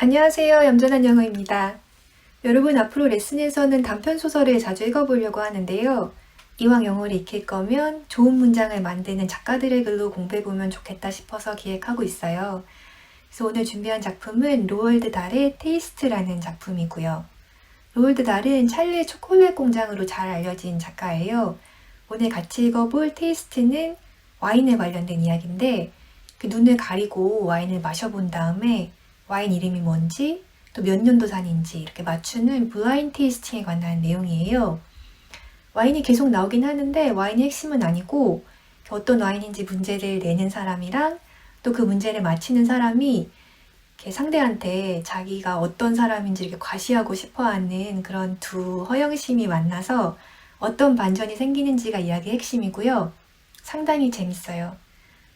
안녕하세요. 얌전한 영어입니다. 여러분, 앞으로 레슨에서는 단편 소설을 자주 읽어보려고 하는데요. 이왕 영어를 익힐 거면 좋은 문장을 만드는 작가들의 글로 공부해보면 좋겠다 싶어서 기획하고 있어요. 그래서 오늘 준비한 작품은 로월드 달의 테이스트라는 작품이고요. 로월드 달은 찰리의 초콜릿 공장으로 잘 알려진 작가예요. 오늘 같이 읽어볼 테이스트는 와인에 관련된 이야기인데 그 눈을 가리고 와인을 마셔본 다음에 와인 이름이 뭔지 또 몇 년도산인지 이렇게 맞추는 블라인드 테이스팅에 관한 내용이에요. 와인이 계속 나오긴 하는데 와인의 핵심은 아니고 어떤 와인인지 문제를 내는 사람이랑 또 그 문제를 맞히는 사람이 이렇게 상대한테 자기가 어떤 사람인지 이렇게 과시하고 싶어하는 그런 두 허영심이 만나서 어떤 반전이 생기는지가 이야기의 핵심이고요. 상당히 재밌어요.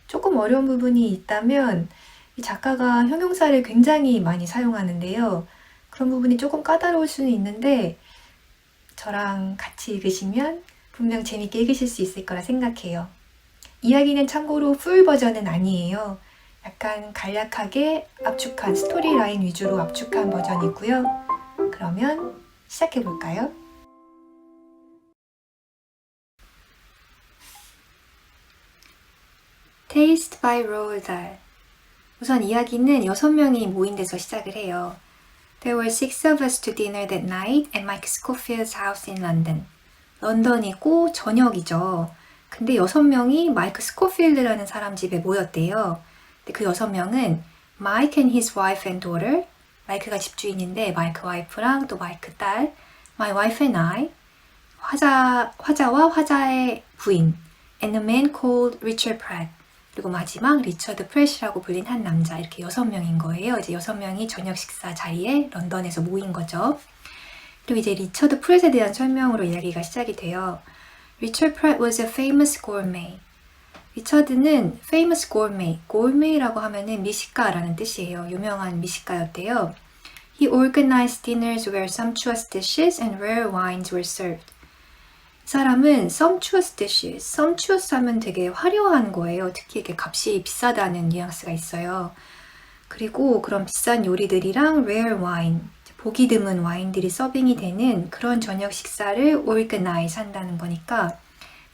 조금 어려운 부분이 있다면 이 작가가 형용사를 굉장히 많이 사용하는데요. 그런 부분이 조금 까다로울 수는 있는데 저랑 같이 읽으시면 분명 재밌게 읽으실 수 있을 거라 생각해요. 이야기는 참고로 풀 버전은 아니에요. 약간 간략하게 압축한 스토리라인 위주로 압축한 버전이고요. 그러면 시작해 볼까요? Taste by Roald Dahl. 우선 이야기는 6명이 모인 데서 시작을 해요. There were 6 of us to dinner that night at Mike Scofield's house in London. 런던이고 저녁이죠. 근데 6명이 마이크 스코필드라는 사람 집에 모였대요. 근데 그 6명은 Mike and his wife and daughter, 마이크가 집주인인데 마이크 와이프랑 또 마이크 딸, my wife and I, 화자와 화자의 부인, and a man called Richard Pratt, 그리고 마지막 리처드 프렛이라고 불린 한 남자, 이렇게 6명인 거예요. 이제 6명이 저녁 식사 자리에 런던에서 모인 거죠. 그리고 이제 리처드 프렛에 대한 설명으로 이야기가 시작이 돼요. Richard Pratt was a famous gourmet. 리처드는 famous gourmet, gourmet라고 하면은 미식가라는 뜻이에요. 유명한 미식가였대요. He organized dinners where sumptuous dishes and rare wines were served. 이 사람은 sumptuous dishes, sumptuous 하면 되게 화려한 거예요. 특히 이게 값이 비싸다는 뉘앙스가 있어요. 그리고 그런 비싼 요리들이랑 rare wine, 보기 드문 와인들이 서빙이 되는 그런 저녁 식사를 organize 한다는 거니까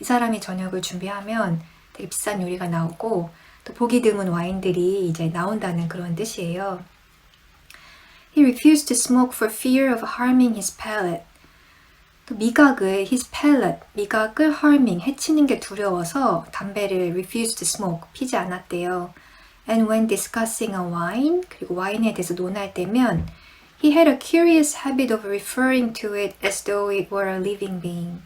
이 사람이 저녁을 준비하면 되게 비싼 요리가 나오고 또 보기 드문 와인들이 이제 나온다는 그런 뜻이에요. He refused to smoke for fear of harming his palate. 또 미각을, his palate, 미각을 harming, 해치는 게 두려워서 담배를 refused to smoke, 피지 않았대요. And when discussing a wine, 그리고 와인에 대해서 논할 때면 He had a curious habit of referring to it as though it were a living being.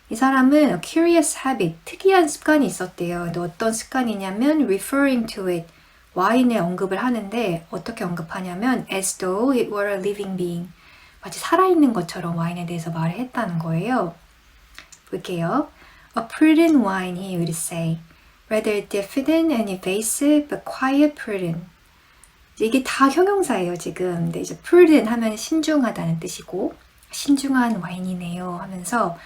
이 사람은 a curious habit, 특이한 습관이 있었대요. 근데 어떤 습관이냐면 referring to it, 와인을 언급을 하는데 어떻게 언급하냐면 as though it were a living being. 마치 살아있는 것처럼 와인에 대해서 말을 했다는 거예요. 볼게요. A prudent wine, he would say. Rather diffident and evasive, but quiet prudent. 이게 다 형용사예요, 지금. 근데 이제 prudent 하면 신중하다는 뜻이고, 신중한 와인이네요 하면서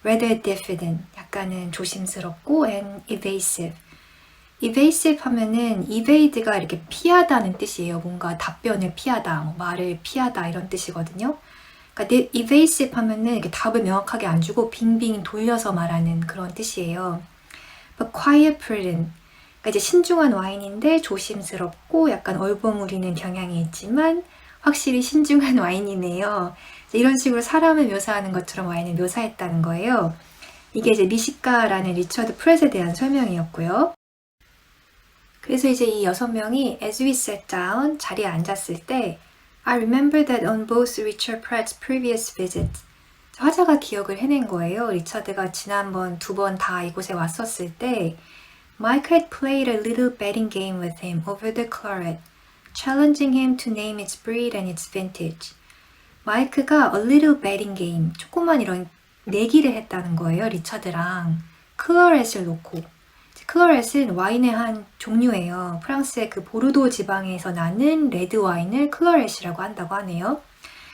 rather diffident, 약간은 조심스럽고 and evasive. evasive 하면은 evade가 이렇게 피하다는 뜻이에요. 뭔가 답변을 피하다, 뭐 말을 피하다 이런 뜻이거든요. 그러니까 evasive 하면은 이렇게 답을 명확하게 안 주고 빙빙 돌려서 말하는 그런 뜻이에요. But quiet prudent. 그러니까 이제 신중한 와인인데 조심스럽고 약간 얼버무리는 경향이 있지만 확실히 신중한 와인이네요. 이런 식으로 사람을 묘사하는 것처럼 와인을 묘사했다는 거예요. 이게 이제 미식가라는 리처드 프렛에 대한 설명이었고요. 그래서 이제 이 6명이 as we sat down, 자리에 앉았을 때 I remember that on both Richard Pratt's previous visits, 화자가 기억을 해낸 거예요. 리처드가 지난번 2번 다 이곳에 왔었을 때 Mike had played a little betting game with him over the claret, challenging him to name its breed and its vintage. 마이크가 a little betting game, 조그만 이런 내기를 했다는 거예요. 리처드랑 클러렛을 놓고. 클러렛은 와인의 한 종류예요. 프랑스의 그 보르도 지방에서 나는 레드 와인을 클러렛이라고 한다고 하네요.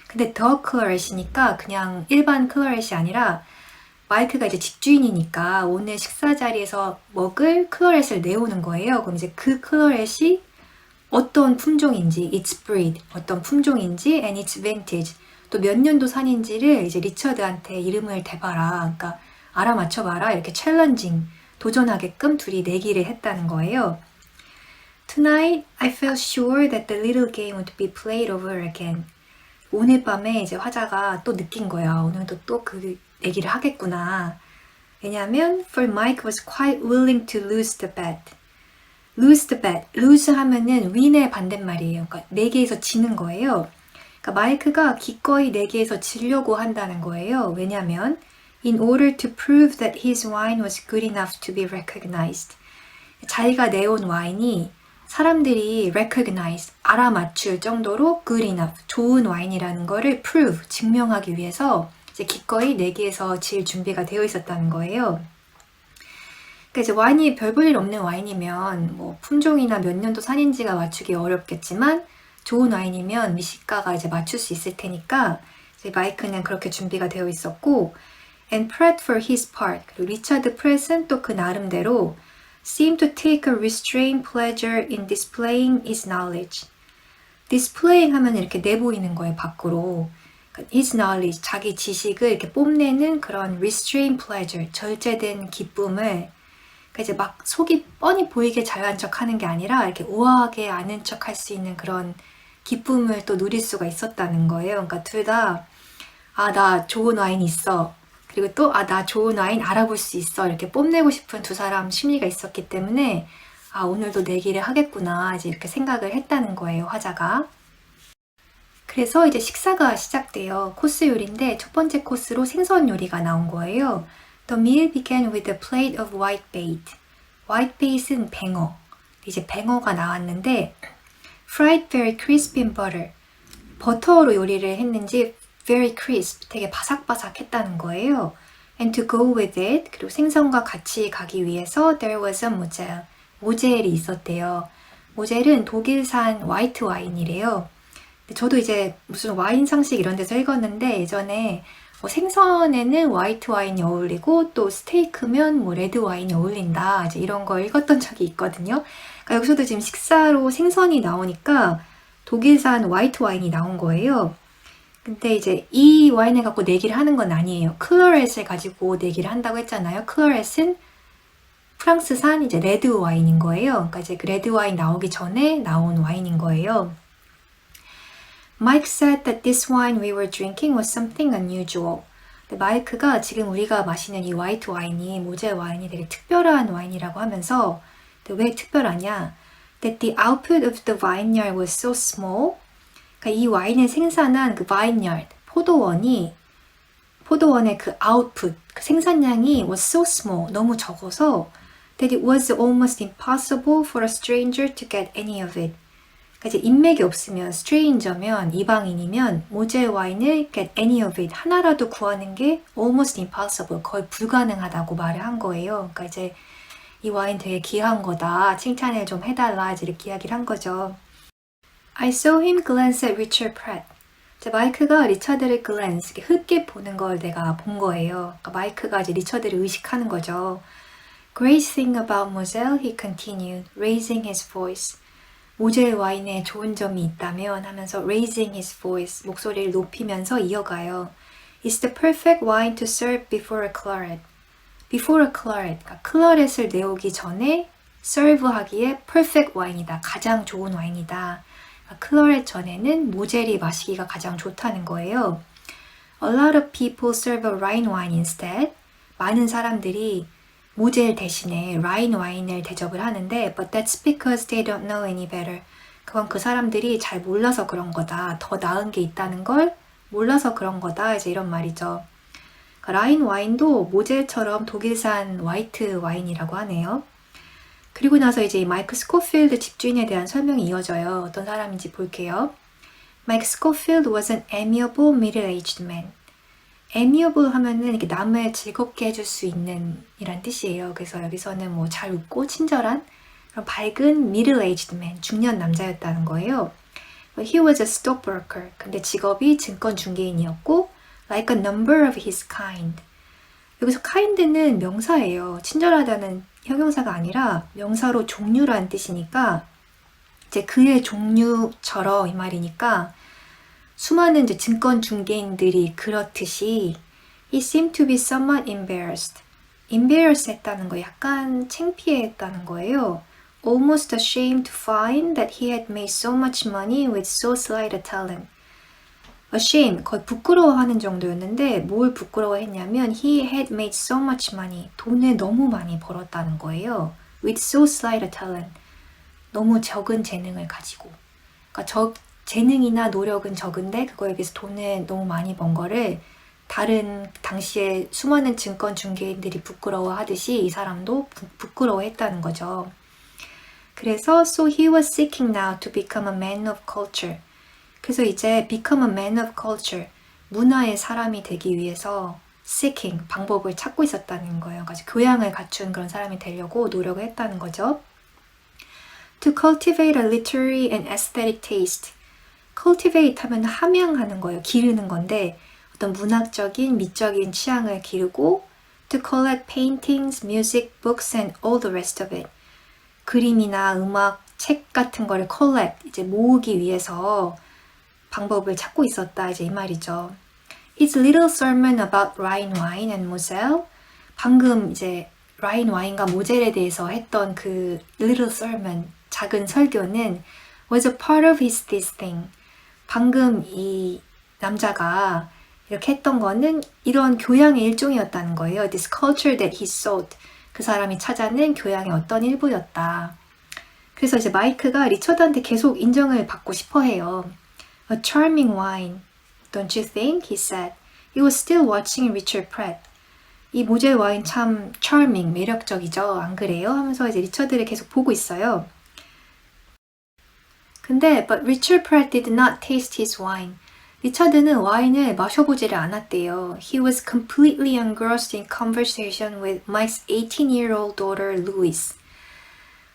근데 더 클러렛이니까 그냥 일반 클러렛이 아니라 마이크가 이제 집주인이니까 오늘 식사 자리에서 먹을 클러렛을 내오는 거예요. 그럼 이제 그 클러렛이 어떤 품종인지, its breed, 어떤 품종인지, and its vintage, 또 몇 년도 산인지를 이제 리처드한테 이름을 대봐라. 그러니까 알아맞혀봐라. 이렇게 챌린징, 도전하게끔 둘이 내기를 했다는 거예요. Tonight, I felt sure that the little game would be played over again. 오늘 밤에 이제 화자가 또 느낀 거야. 오늘도 또 그 내기를 하겠구나. 왜냐하면 for Mike was quite willing to lose the bet. lose the bet. lose 하면은 win의 반대말이에요. 그러니까 내기에서 지는 거예요. 그러니까 마이크가 기꺼이 내기에서 지려고 한다는 거예요. 왜냐하면 in order to prove that his wine was good enough to be recognized. 자기가 내온 와인이 사람들이 recognize, 알아맞힐 정도로 good enough, 좋은 와인이라는 거를 prove, 증명하기 위해서 이제 기꺼이 내기에서 질 준비가 되어 있었다는 거예요. 그러니까 이제 와인이 별 볼 일 없는 와인이면 뭐 품종이나 몇 년도 산인지가 맞추기 어렵겠지만 좋은 와인이면 미식가가 이제 맞출 수 있을 테니까 이제 마이크는 그렇게 준비가 되어 있었고 and Pratt for his part, 그리고 리차드 프렛은 또 그 나름대로 seemed to take a restrained pleasure in displaying his knowledge. displaying 하면 이렇게 내보이는 거예요, 밖으로. his knowledge, 자기 지식을 이렇게 뽐내는 그런 restrained pleasure, 절제된 기쁨을 그러니까 이제 막 속이 뻔히 보이게 잘난 척 하는 게 아니라 이렇게 우아하게 아는 척 할 수 있는 그런 기쁨을 또 누릴 수가 있었다는 거예요. 그러니까 둘 다, 아, 나 좋은 와인 있어. 그리고 또, 아, 나 좋은 와인 알아볼 수 있어. 이렇게 뽐내고 싶은 두 사람 심리가 있었기 때문에, 아, 오늘도 내기를 하겠구나. 이제 이렇게 생각을 했다는 거예요, 화자가. 그래서 이제 식사가 시작돼요. 코스 요리인데 첫 번째 코스로 생선 요리가 나온 거예요. The meal began with a plate of whitebait. whitebait은 뱅어. 이제 뱅어가 나왔는데 fried very crisp in butter. 버터로 요리를 했는지 very crisp, 되게 바삭바삭했다는 거예요. And to go with it, 그리고 생선과 같이 가기 위해서 there was a moselle. 모젤이 있었대요. 모젤은 독일산 화이트 와인이래요. 저도 이제 무슨 와인 상식 이런 데서 읽었는데 예전에 생선에는 화이트 와인이 어울리고 또 스테이크면 뭐 레드 와인이 어울린다 이제 이런 거 읽었던 적이 있거든요. 그러니까 여기서도 지금 식사로 생선이 나오니까 독일산 화이트 와인이 나온 거예요. 근데 이제 이 와인을 갖고 내기를 하는 건 아니에요. 클러렛을 가지고 내기를 한다고 했잖아요. 클러렛은 프랑스산 이제 레드 와인인 거예요. 그러니까 이제 그 레드 와인 나오기 전에 나온 와인인 거예요. Mike said that this wine we were drinking was something unusual. 근데 마이크가 지금 우리가 마시는 이 화이트 와인이 모젤 와인이 되게 특별한 와인이라고 하면서 왜 특별하냐? That the output of the vineyard was so small. 그러니까 이 와인을 생산한 그 vineyard, 포도원의 그 output, 그 생산량이 was so small, 너무 적어서 that it was almost impossible for a stranger to get any of it. 그러니까 이제 인맥이 없으면 stranger면 이방인이면 모젤 와인을 get any of it 하나라도 구하는 게 almost impossible, 거의 불가능하다고 말을 한 거예요. 그러니까 이제 이 와인 되게 귀한 거다, 칭찬을 좀 해달라 이렇게 이야기를 한 거죠. I saw him glance at Richard Pratt. 마이크가 리처드를 glance, 이렇게 흡게 보는 걸 내가 본 거예요. 그러니까 마이크가 이제 리처드를 의식하는 거죠. Great thing about Moselle, he continued, raising his voice. 모젤 와인에 좋은 점이 있다면 하면서 raising his voice, 목소리를 높이면서 이어가요. It's the perfect wine to serve before a claret. Before a claret, 그러니까 클러렛을 내오기 전에 serve 하기에 perfect 와인이다, 가장 좋은 와인이다. 클러렛 전에는 모젤이 마시기가 가장 좋다는 거예요. A lot of people serve a Rhine wine instead. 많은 사람들이 모젤 대신에 라인 와인을 대접을 하는데 but that's because they don't know any better. 그건 그 사람들이 잘 몰라서 그런 거다. 더 나은 게 있다는 걸 몰라서 그런 거다. 이제 이런 말이죠. 라인 와인도 모젤처럼 독일산 화이트 와인이라고 하네요. 그리고 나서 이제 마이크 스코필드 집주인에 대한 설명이 이어져요. 어떤 사람인지 볼게요. Mike Scofield was an amiable middle-aged man. amiable 하면은 이렇게 남을 즐겁게 해줄 수 있는 이란 뜻이에요. 그래서 여기서는 뭐 잘 웃고 친절한 그런 밝은 middle-aged man, 중년 남자였다는 거예요. He was a stockbroker. 근데 직업이 증권 중개인이었고 like a number of his kind. 여기서 kind는 명사예요. 친절하다는 형용사가 아니라 명사로 종류라는 뜻이니까 이제 그의 종류처럼 이 말이니까 수많은 이제 증권 중개인들이 그렇듯이 he seemed to be somewhat embarrassed. embarrass 했다는 거 약간 창피했다는 거예요. almost ashamed to find that he had made so much money with so slight a talent. ashamed, 거의 부끄러워하는 정도였는데 뭘 부끄러워했냐면 he had made so much money. 돈을 너무 많이 벌었다는 거예요. with so slight a talent. 너무 적은 재능을 가지고. 그러니까 재능이나 노력은 적은데 그거에 비해서 돈을 너무 많이 번 거를 다른 당시에 수많은 증권 중개인들이 부끄러워하듯이 이 사람도 부끄러워했다는 거죠. 그래서 so he was seeking now to become a man of culture. 그래서 이제 become a man of culture, 문화의 사람이 되기 위해서 seeking, 방법을 찾고 있었다는 거예요. 그래서 교양을 갖춘 그런 사람이 되려고 노력을 했다는 거죠. To cultivate a literary and aesthetic taste. cultivate 하면 함양하는 거예요. 기르는 건데 어떤 문학적인, 미적인 취향을 기르고 to collect paintings, music, books and all the rest of it. 그림이나 음악, 책 같은 거를 collect, 이제 모으기 위해서 방법을 찾고 있었다. 이제 이 말이죠. His little sermon about Rhine wine and Moselle. 방금 이제 라인 와인과 모젤에 대해서 했던 그 little sermon, 작은 설교는 was a part of his this thing. 방금 이 남자가 이렇게 했던 거는 이런 교양의 일종이었다는 거예요. This culture that he sought. 그 사람이 찾아낸 교양의 어떤 일부였다. 그래서 이제 마이크가 리처드한테 계속 인정을 받고 싶어 해요. A charming wine, don't you think? He said. He was still watching Richard Pratt. 이 모젤 와인 참 charming, 매력적이죠. 안 그래요? 하면서 이제 리처드를 계속 보고 있어요. 근데 but Richard Pratt did not taste his wine. 리처드는 와인을 마셔보지를 않았대요. He was completely engrossed in conversation with Mike's 18-year-old daughter Louise.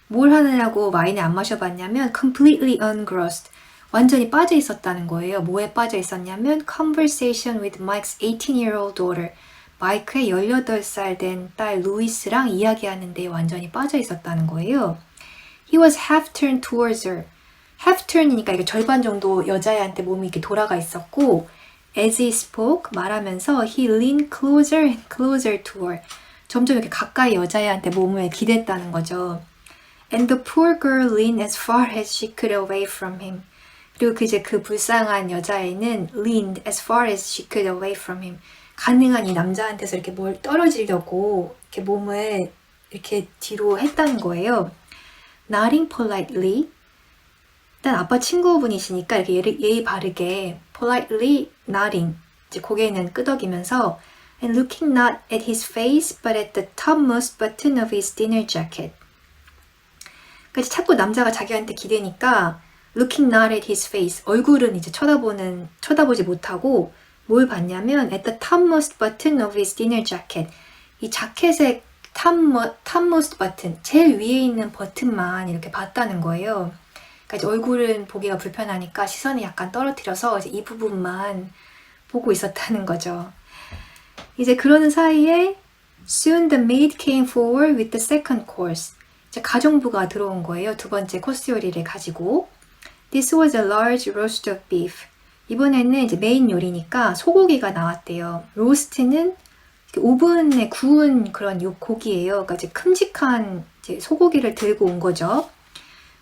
뭘 하느라고 와인을 안 마셔봤냐면 completely engrossed. 완전히 빠져 있었다는 거예요. 뭐에 빠져 있었냐면 conversation with Mike's 18-year-old daughter. 마이크의 18살 된 딸 루이스랑 이야기하는 데 완전히 빠져 있었다는 거예요. He was half turned towards her. half turn이니까 이게 절반 정도 여자애한테 몸이 이렇게 돌아가 있었고 as he spoke, 말하면서 he leaned closer and closer to her. 점점 이렇게 가까이 여자애한테 몸을 기댔다는 거죠. And the poor girl leaned as far as she could away from him. 그리고 이제 그 불쌍한 여자애는 leaned as far as she could away from him. 가능한 이 남자한테서 이렇게 뭘 떨어지려고 이렇게 몸을 이렇게 뒤로 했다는 거예요. Nodding politely. 일단 아빠 친구분이시니까 이렇게 예의 바르게 politely nodding. 이제 고개는 끄덕이면서 and looking not at his face but at the topmost button of his dinner jacket. 그래서 자꾸 남자가 자기한테 기대니까 looking not at his face. 얼굴은 이제 쳐다보지 못하고 뭘 봤냐면 at the topmost button of his dinner jacket. 이 자켓의 topmost button, 제일 위에 있는 버튼만 이렇게 봤다는 거예요. 그러니까 이제 얼굴은 보기가 불편하니까 시선이 약간 떨어뜨려서 이제 이 부분만 보고 있었다는 거죠. 이제 그러는 사이에 soon the maid came forward with the second course. 이제 가정부가 들어온 거예요. 두 번째 코스 요리를 가지고. This was a large roast of beef. 이번에는 이제 메인 요리니까 소고기가 나왔대요. 로스트는 오븐에 구운 그런 고기예요. 그러니까 이제 큼직한 이제 소고기를 들고 온 거죠.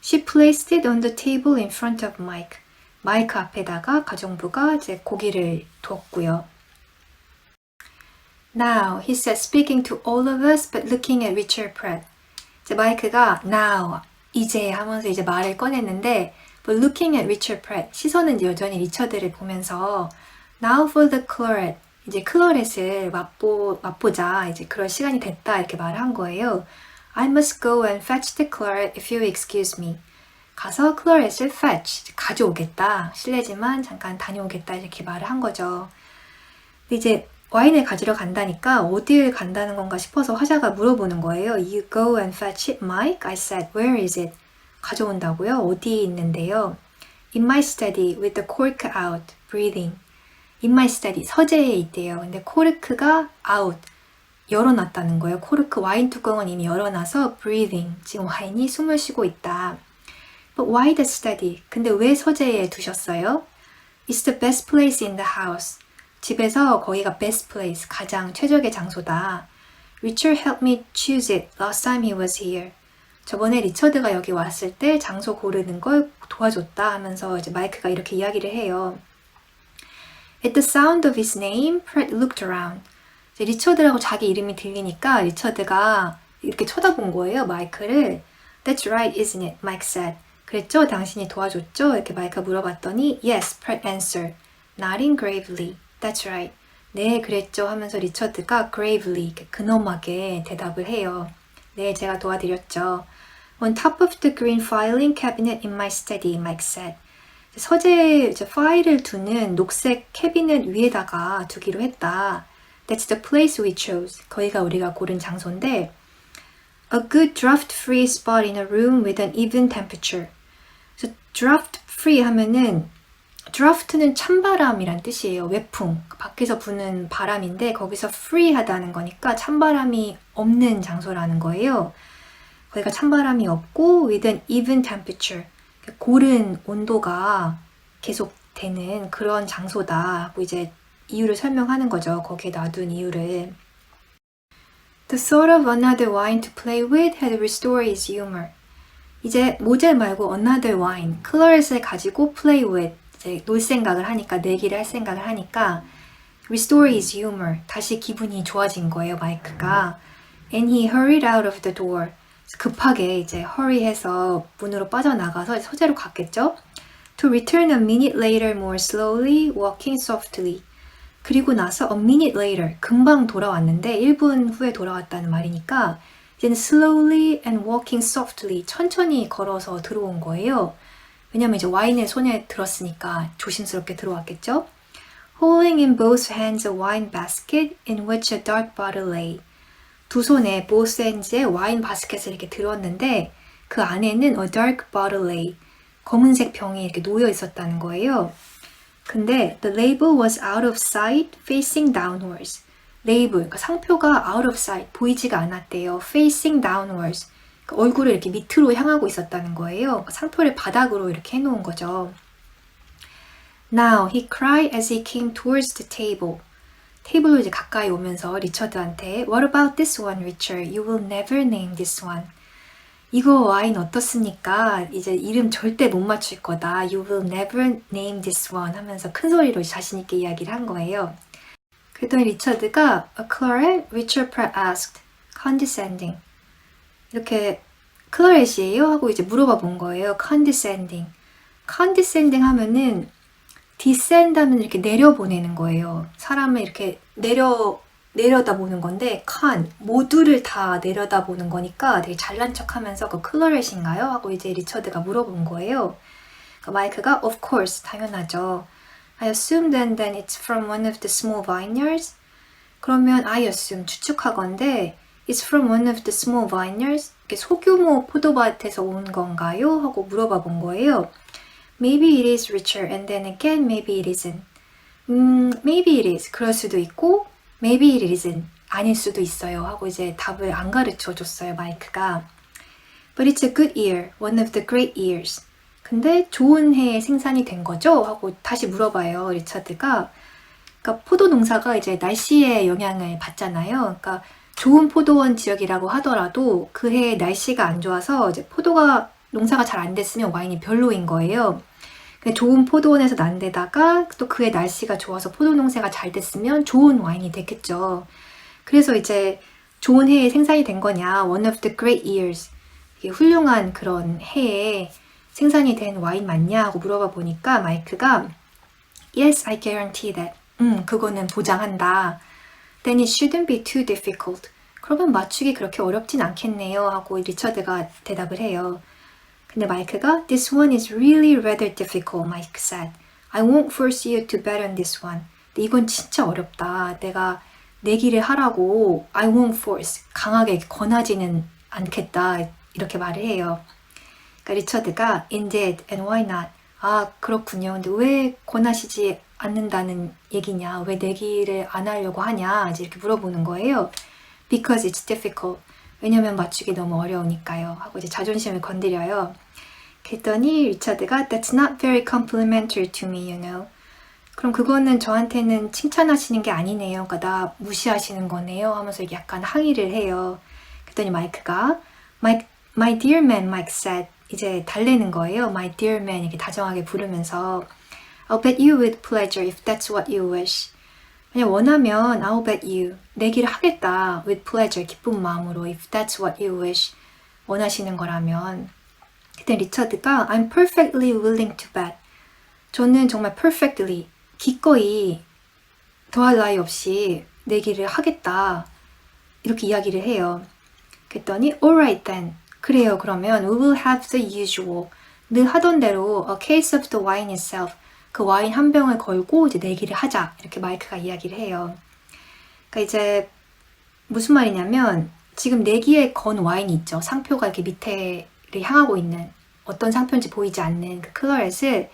She placed it on the table in front of Mike. 마이크 앞에다가 가정부가 이제 고기를 두었고요. Now, he said, speaking to all of us, but looking at Richard Pratt. 이제 마이크가 now, 이제 하면서 이제 말을 꺼냈는데, but looking at Richard Pratt. 시선은 여전히 리처드를 보면서, now for the claret. 이제 클러렛을 맛보자. 이제 그럴 시간이 됐다. 이렇게 말을 한 거예요. I must go and fetch the claret if you excuse me. 가서 클러렛을 fetch, 가져오겠다. 실례지만 잠깐 다녀오겠다. 이렇게 말을 한 거죠. 근데 이제 와인을 가지러 간다니까 어딜 간다는 건가 싶어서 화자가 물어보는 거예요. You go and fetch it, Mike? I said, where is it? 가져온다고요? 어디에 있는데요? In my study with the cork out, breathing. In my study, 서재에 있대요. 근데 코르크가 out, 열어놨다는 거예요. 코르크 와인 뚜껑은 이미 열어놔서 breathing, 지금 와인이 숨을 쉬고 있다. But why the study? 근데 왜 서재에 두셨어요? It's the best place in the house. 집에서 거기가 best place, 가장 최적의 장소다. Richard helped me choose it last time he was here. 저번에 리처드가 여기 왔을 때 장소 고르는 걸 도와줬다 하면서 이제 마이크가 이렇게 이야기를 해요. At the sound of his name, Fred looked around. 이제 리처드라고 자기 이름이 들리니까 리처드가 이렇게 쳐다본 거예요, 마이크를. That's right, isn't it? Mike said. 그랬죠? 당신이 도와줬죠? 이렇게 마이크가 물어봤더니 Yes, Fred answered, nodding gravely. That's right. 네, 그랬죠? 하면서 리처드가 gravely, 이렇게 근엄하게 대답을 해요. 네, 제가 도와드렸죠. On top of the green filing cabinet in my study, Mike said. 서재에 이제 파일을 두는 녹색 캐비넷 위에다가 두기로 했다. That's the place we chose. 거기가 우리가 고른 장소인데 A good draft-free spot in a room with an even temperature. 그래서 draft-free 하면은 draft는 찬바람이란 뜻이에요. 외풍, 밖에서 부는 바람인데 거기서 free하다는 거니까 찬바람이 없는 장소라는 거예요. 거기가 찬바람이 없고 with an even temperature, 고른 온도가 계속 되는 그런 장소다 하고 이제 이유를 설명하는 거죠. 거기에 놔둔 이유를. The thought of another wine to play with had restored his humor. 이제 모젤 말고 another wine, 클러렛을 가지고 play with, 이제 놀 생각을 하니까, 내기를 할 생각을 하니까 restore his humor, 다시 기분이 좋아진 거예요, 마이크가. And he hurried out of the door. 급하게 이제 hurry해서 문으로 빠져나가서 서재로 갔겠죠? To return a minute later more slowly, walking softly. 그리고 나서 a minute later, 금방 돌아왔는데 1분 후에 돌아왔다는 말이니까 이제는 slowly and walking softly, 천천히 걸어서 들어온 거예요. 왜냐면 이제 와인을 손에 들었으니까 조심스럽게 들어왔겠죠? Holding in both hands a wine basket in which a dark bottle lay. 두 손에 both hands에 와인 바스켓을 이렇게 들었는데 그 안에는 a dark bottle lay, 검은색 병이 이렇게 놓여 있었다는 거예요. 근데 the label was out of sight, facing downwards. 레이블, 그러니까 상표가 out of sight, 보이지가 않았대요. facing downwards, 그러니까 얼굴을 이렇게 밑으로 향하고 있었다는 거예요. 그러니까 상표를 바닥으로 이렇게 해놓은 거죠. Now, he cried as he came towards the table. 테이블로 이제 가까이 오면서 리처드한테 What about this one, Richard? You will never name this one. 이거 와인 어떻습니까? 이제 이름 절대 못 맞출 거다. You will never name this one 하면서 큰 소리로 자신 있게 이야기를 한 거예요. 그랬더니 리처드가 A claret? Richard Pratt asked, condescending. 이렇게 클라렛이에요? 하고 이제 물어봐 본 거예요. condescending. condescending 하면은 descend 하면 이렇게 내려보내는 거예요. 사람을 이렇게 내려다보는 건데 모두를 다 내려다보는 거니까 되게 잘난 척하면서 그 클러렛인가요? 하고 이제 리처드가 물어본 거예요. 그러니까 마이크가 Of course, 당연하죠. I assume then it's from one of the small vineyards. 그러면 I assume, 추측하건대 It's from one of the small vineyards. 이렇게 소규모 포도밭에서 온 건가요? 하고 물어봐 본 거예요. Maybe it is, Richard, and then again maybe it isn't. Maybe it is. 그럴 수도 있고 Maybe it isn't. 아닐 수도 있어요. 하고 이제 답을 안 가르쳐 줬어요, 마이크가. But it's a good year. One of the great years. 근데 좋은 해에 생산이 된 거죠? 하고 다시 물어봐요, 리처드가. 그러니까 포도 농사가 이제 날씨의 영향을 받잖아요. 그러니까 좋은 포도원 지역이라고 하더라도 그 해에 날씨가 안 좋아서 이제 농사가 잘 안 됐으면 와인이 별로인 거예요. 좋은 포도원에서 난 데다가 또 그해 날씨가 좋아서 포도 농사가 잘 됐으면 좋은 와인이 됐겠죠. 그래서 이제 좋은 해에 생산이 된 거냐, one of the great years, 이게 훌륭한 그런 해에 생산이 된 와인 맞냐 하고 물어봐 보니까 마이크가 Yes, I guarantee that. 그거는 보장한다. Then it shouldn't be too difficult. 그러면 맞추기 그렇게 어렵진 않겠네요 하고 리처드가 대답을 해요. 근데 마이크가 This one is really rather difficult, Mike said. I won't force you to bet on this one. 근데 이건 진짜 어렵다. 내가 내기를 하라고 I won't force, 강하게 권하지는 않겠다. 이렇게 말을 해요. 그러니까 리처드가 Indeed, and why not? 아, 그렇군요. 근데 왜 권하시지 않는다는 얘기냐? 왜 내기를 안 하려고 하냐? 이제 이렇게 물어보는 거예요. Because it's difficult. 왜냐면 맞추기 너무 어려우니까요. 하고 이제 자존심을 건드려요. 그랬더니 리처드가 That's not very complimentary to me, you know. 그럼 그거는 저한테는 칭찬하시는 게 아니네요. 그러니까 나 무시하시는 거네요. 하면서 약간 항의를 해요. 그랬더니 마이크가 My dear man, Mike said. 이제 달래는 거예요. My dear man 이렇게 다정하게 부르면서 I'll bet you with pleasure if that's what you wish. 그냥 원하면 I'll bet you 내기를 하겠다. With pleasure 기쁜 마음으로 if that's what you wish 원하시는 거라면. 그때 리처드가 I'm perfectly willing to bet. 저는 정말 perfectly 기꺼이 더할 나위 없이 내기를 하겠다. 이렇게 이야기를 해요. 그랬더니 alright then. 그래요. 그러면 we will have the usual. 늘 하던 대로 a case of the wine itself. 그 와인 한 병을 걸고 이제 내기를 하자. 이렇게 마이크가 이야기를 해요. 그러니까 이제 무슨 말이냐면 지금 내기에 건 와인이 있죠. 상표가 이렇게 밑에를 향하고 있는 어떤 상표인지 보이지 않는 그 클러렛을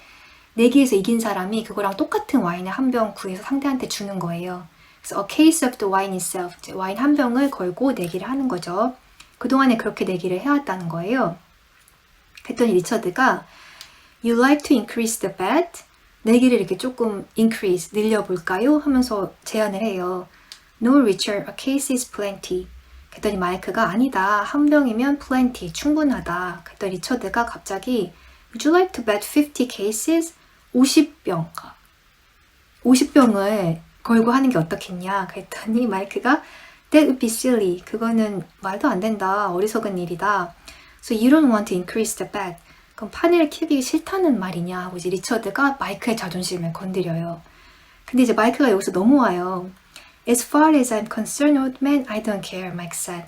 내기에서 이긴 사람이 그거랑 똑같은 와인을 한 병 구해서 상대한테 주는 거예요. 그래서 a case of the wine itself. 이제 와인 한 병을 걸고 내기를 하는 거죠. 그동안에 그렇게 내기를 해왔다는 거예요. 그랬더니 리처드가 You like to increase the bet? 내기를 이렇게 조금 increase, 늘려볼까요? 하면서 제안을 해요. No, Richard, a case is plenty. 그랬더니 마이크가 아니다. 한 병이면 plenty, 충분하다. 그랬더니 리처드가 갑자기 Would you like to bet 50 cases? 50병. 50병을 걸고 하는 게 어떻겠냐? 그랬더니 마이크가 That would be silly. 그거는 말도 안 된다. 어리석은 일이다. So you don't want to increase the bet. 그럼 판을 키우기 싫다는 말이냐 하고 이제 리처드가 마이크의 자존심을 건드려요. 근데 이제 마이크가 여기서 넘어와요. As far as I'm concerned, old man, I don't care, Mike said.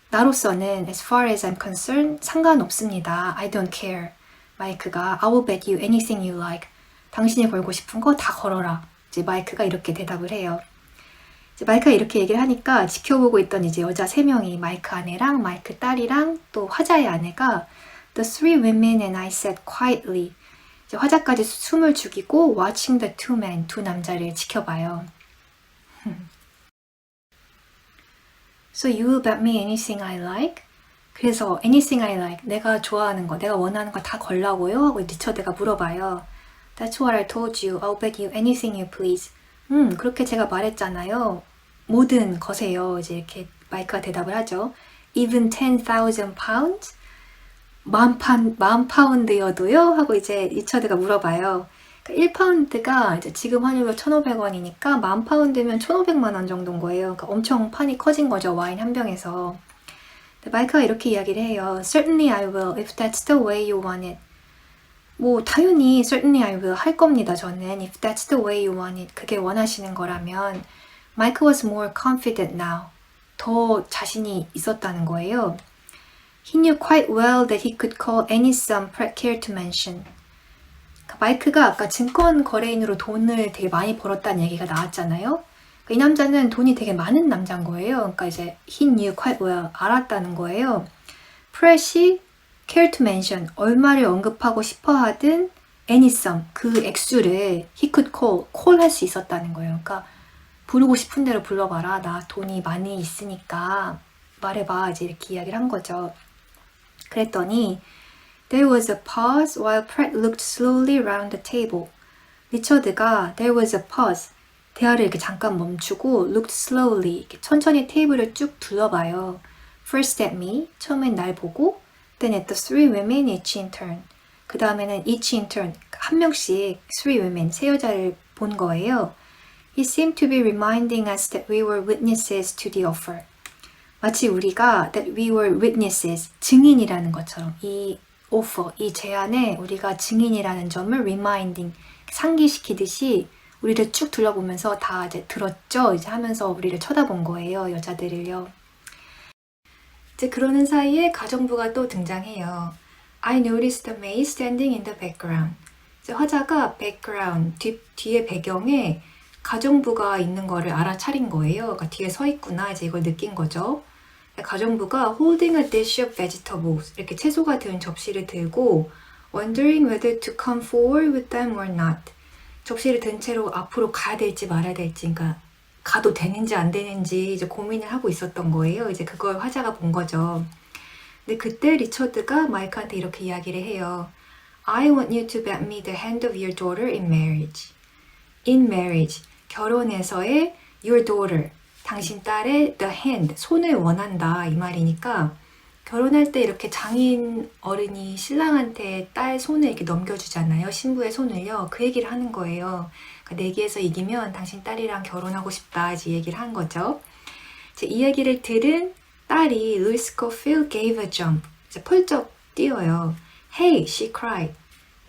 나로서는 as far as I'm concerned, 상관없습니다. I don't care. 마이크가 I will bet you anything you like. 당신이 걸고 싶은 거 다 걸어라. 이제 마이크가 이렇게 대답을 해요. 이제 마이크가 이렇게 얘기를 하니까 지켜보고 있던 이제 여자 3명이 마이크 아내랑 마이크 딸이랑 또 화자의 아내가 The three women and I sat quietly. 이제 화자까지 숨을 죽이고 watching the two men, 두 남자를 지켜봐요. So you will bet me anything I like? 그래서 anything I like, 내가 좋아하는 거, 내가 원하는 거 다 걸라고요? 하고 리처드가 물어봐요. That's what I told you. I'll bet you anything you please. 그렇게 제가 말했잖아요. 뭐든 거세요. 이제 이렇게 마이크가 대답을 하죠. Even 10,000 pounds? 만 파운드여도요? 하고 이제 리처드가 물어봐요. 그러니까 1파운드가 이제 지금 환율로 1,500원이니까 만 파운드면 1,500만 원 정도인 거예요. 그러니까 엄청 판이 커진 거죠. 와인 한 병에서. 마이크가 이렇게 이야기를 해요. Certainly I will, if that's the way you want it. 뭐 당연히 certainly I will 할 겁니다. 저는 if that's the way you want it. 그게 원하시는 거라면 Mike was more confident now. 더 자신이 있었다는 거예요. He knew quite well that he could call any sum Pratt cared to mention. 마이크가 아까 증권 거래인으로 돈을 되게 많이 벌었다는 얘기가 나왔잖아요. 이 남자는 돈이 되게 많은 남자인 거예요. 그러니까 이제 he knew quite well, 알았다는 거예요. Pratt이 care to mention, 얼마를 언급하고 싶어 하든 any sum, 그 액수를 he could call 할 수 있었다는 거예요. 그러니까 부르고 싶은 대로 불러봐라. 나 돈이 많이 있으니까 말해봐. 이제 이렇게 이야기를 한 거죠. 그랬더니 There was a pause while Pratt looked slowly round the table. 리처드가 There was a pause. 대화를 이렇게 잠깐 멈추고 looked slowly. 이렇게 천천히 테이블을 쭉 둘러봐요. First at me. 처음엔 날 보고 Then at the three women each in turn. 그 다음에는 each in turn. 한 명씩 three women, 세 여자를 본 거예요. He seemed to be reminding us that we were witnesses to the offer. 마치 우리가 that we were witnesses, 증인이라는 것처럼 이 offer, 이 제안에 우리가 증인이라는 점을 reminding, 상기시키듯이 우리를 쭉 둘러보면서 다 이제 들었죠? 이제 하면서 우리를 쳐다본 거예요, 여자들을요. 이제 그러는 사이에 가정부가 또 등장해요. I noticed the maid standing in the background. 이제 화자가 background, 뒤에 배경에 가정부가 있는 거를 알아차린 거예요. 그러니까 뒤에 서 있구나, 이제 이걸 느낀 거죠. 가정부가 holding a dish of vegetables, 이렇게 채소가 든 접시를 들고 wondering whether to come forward with them or not. 접시를 든 채로 앞으로 가야 될지 말아야 될지, 그러니까 가도 되는지 안 되는지 이제 고민을 하고 있었던 거예요. 이제 그걸 화자가 본 거죠. 근데 그때 리처드가 마이크한테 이렇게 이야기를 해요. I want you to bet me the hand of your daughter in marriage. In marriage, 결혼에서의 your daughter, 당신 딸의 the hand, 손을 원한다 이 말이니까 결혼할 때 이렇게 장인 어른이 신랑한테 딸 손을 이렇게 넘겨주잖아요. 신부의 손을요. 그 얘기를 하는 거예요. 그러니까 내기에서 이기면 당신 딸이랑 결혼하고 싶다 이제 얘기를 한 거죠. 이 얘기를 들은 딸이 Louis Scofield gave a jump. 이제 펄쩍 뛰어요. Hey, she cried.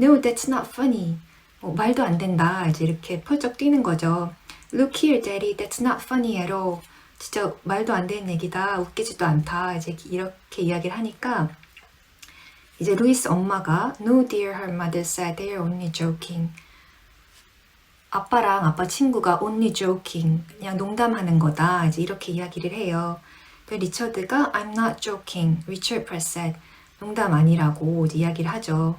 No, that's not funny. 말도 안 된다. 이제 이렇게 펄쩍 뛰는 거죠. Look here, Daddy. That's not funny at all. 진짜 말도 안 되는 얘기다. 웃기지도 않다. 이제 이렇게 이야기를 하니까 이제 루이스 엄마가 No, dear, her mother said they're only joking. 아빠랑 아빠 친구가 only joking. 그냥 농담하는 거다. 이제 이렇게 이야기를 해요. 리처드가 I'm not joking. Richard Press said. 농담 아니라고 이제 이야기를 하죠.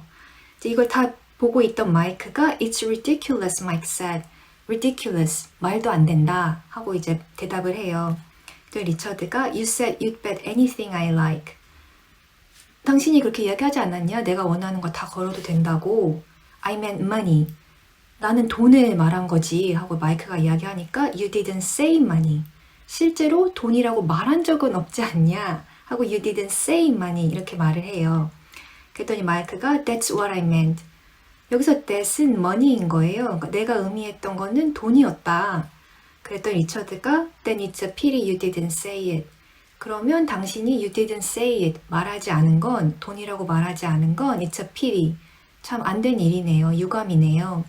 이제 이걸 다 보고 있던 마이크가 It's ridiculous, Mike said. Ridiculous, 말도 안 된다 하고 이제 대답을 해요. 리처드가 You said you'd bet anything I like. 당신이 그렇게 이야기하지 않았냐? 내가 원하는 거 다 걸어도 된다고. I meant money. 나는 돈을 말한 거지 하고 마이크가 이야기하니까 You didn't say money. 실제로 돈이라고 말한 적은 없지 않냐? 하고 You didn't say money 이렇게 말을 해요. 그랬더니 마이크가 That's what I meant. 여기서 that은 money인 거예요. 그러니까 내가 의미했던 거는 돈이었다. 그랬더니 리처드가 Then it's a pity you didn't say it. 그러면 당신이 you didn't say it 말하지 않은 건 돈이라고 말하지 않은 건 it's a pity. 참 안 된 일이네요. 유감이네요.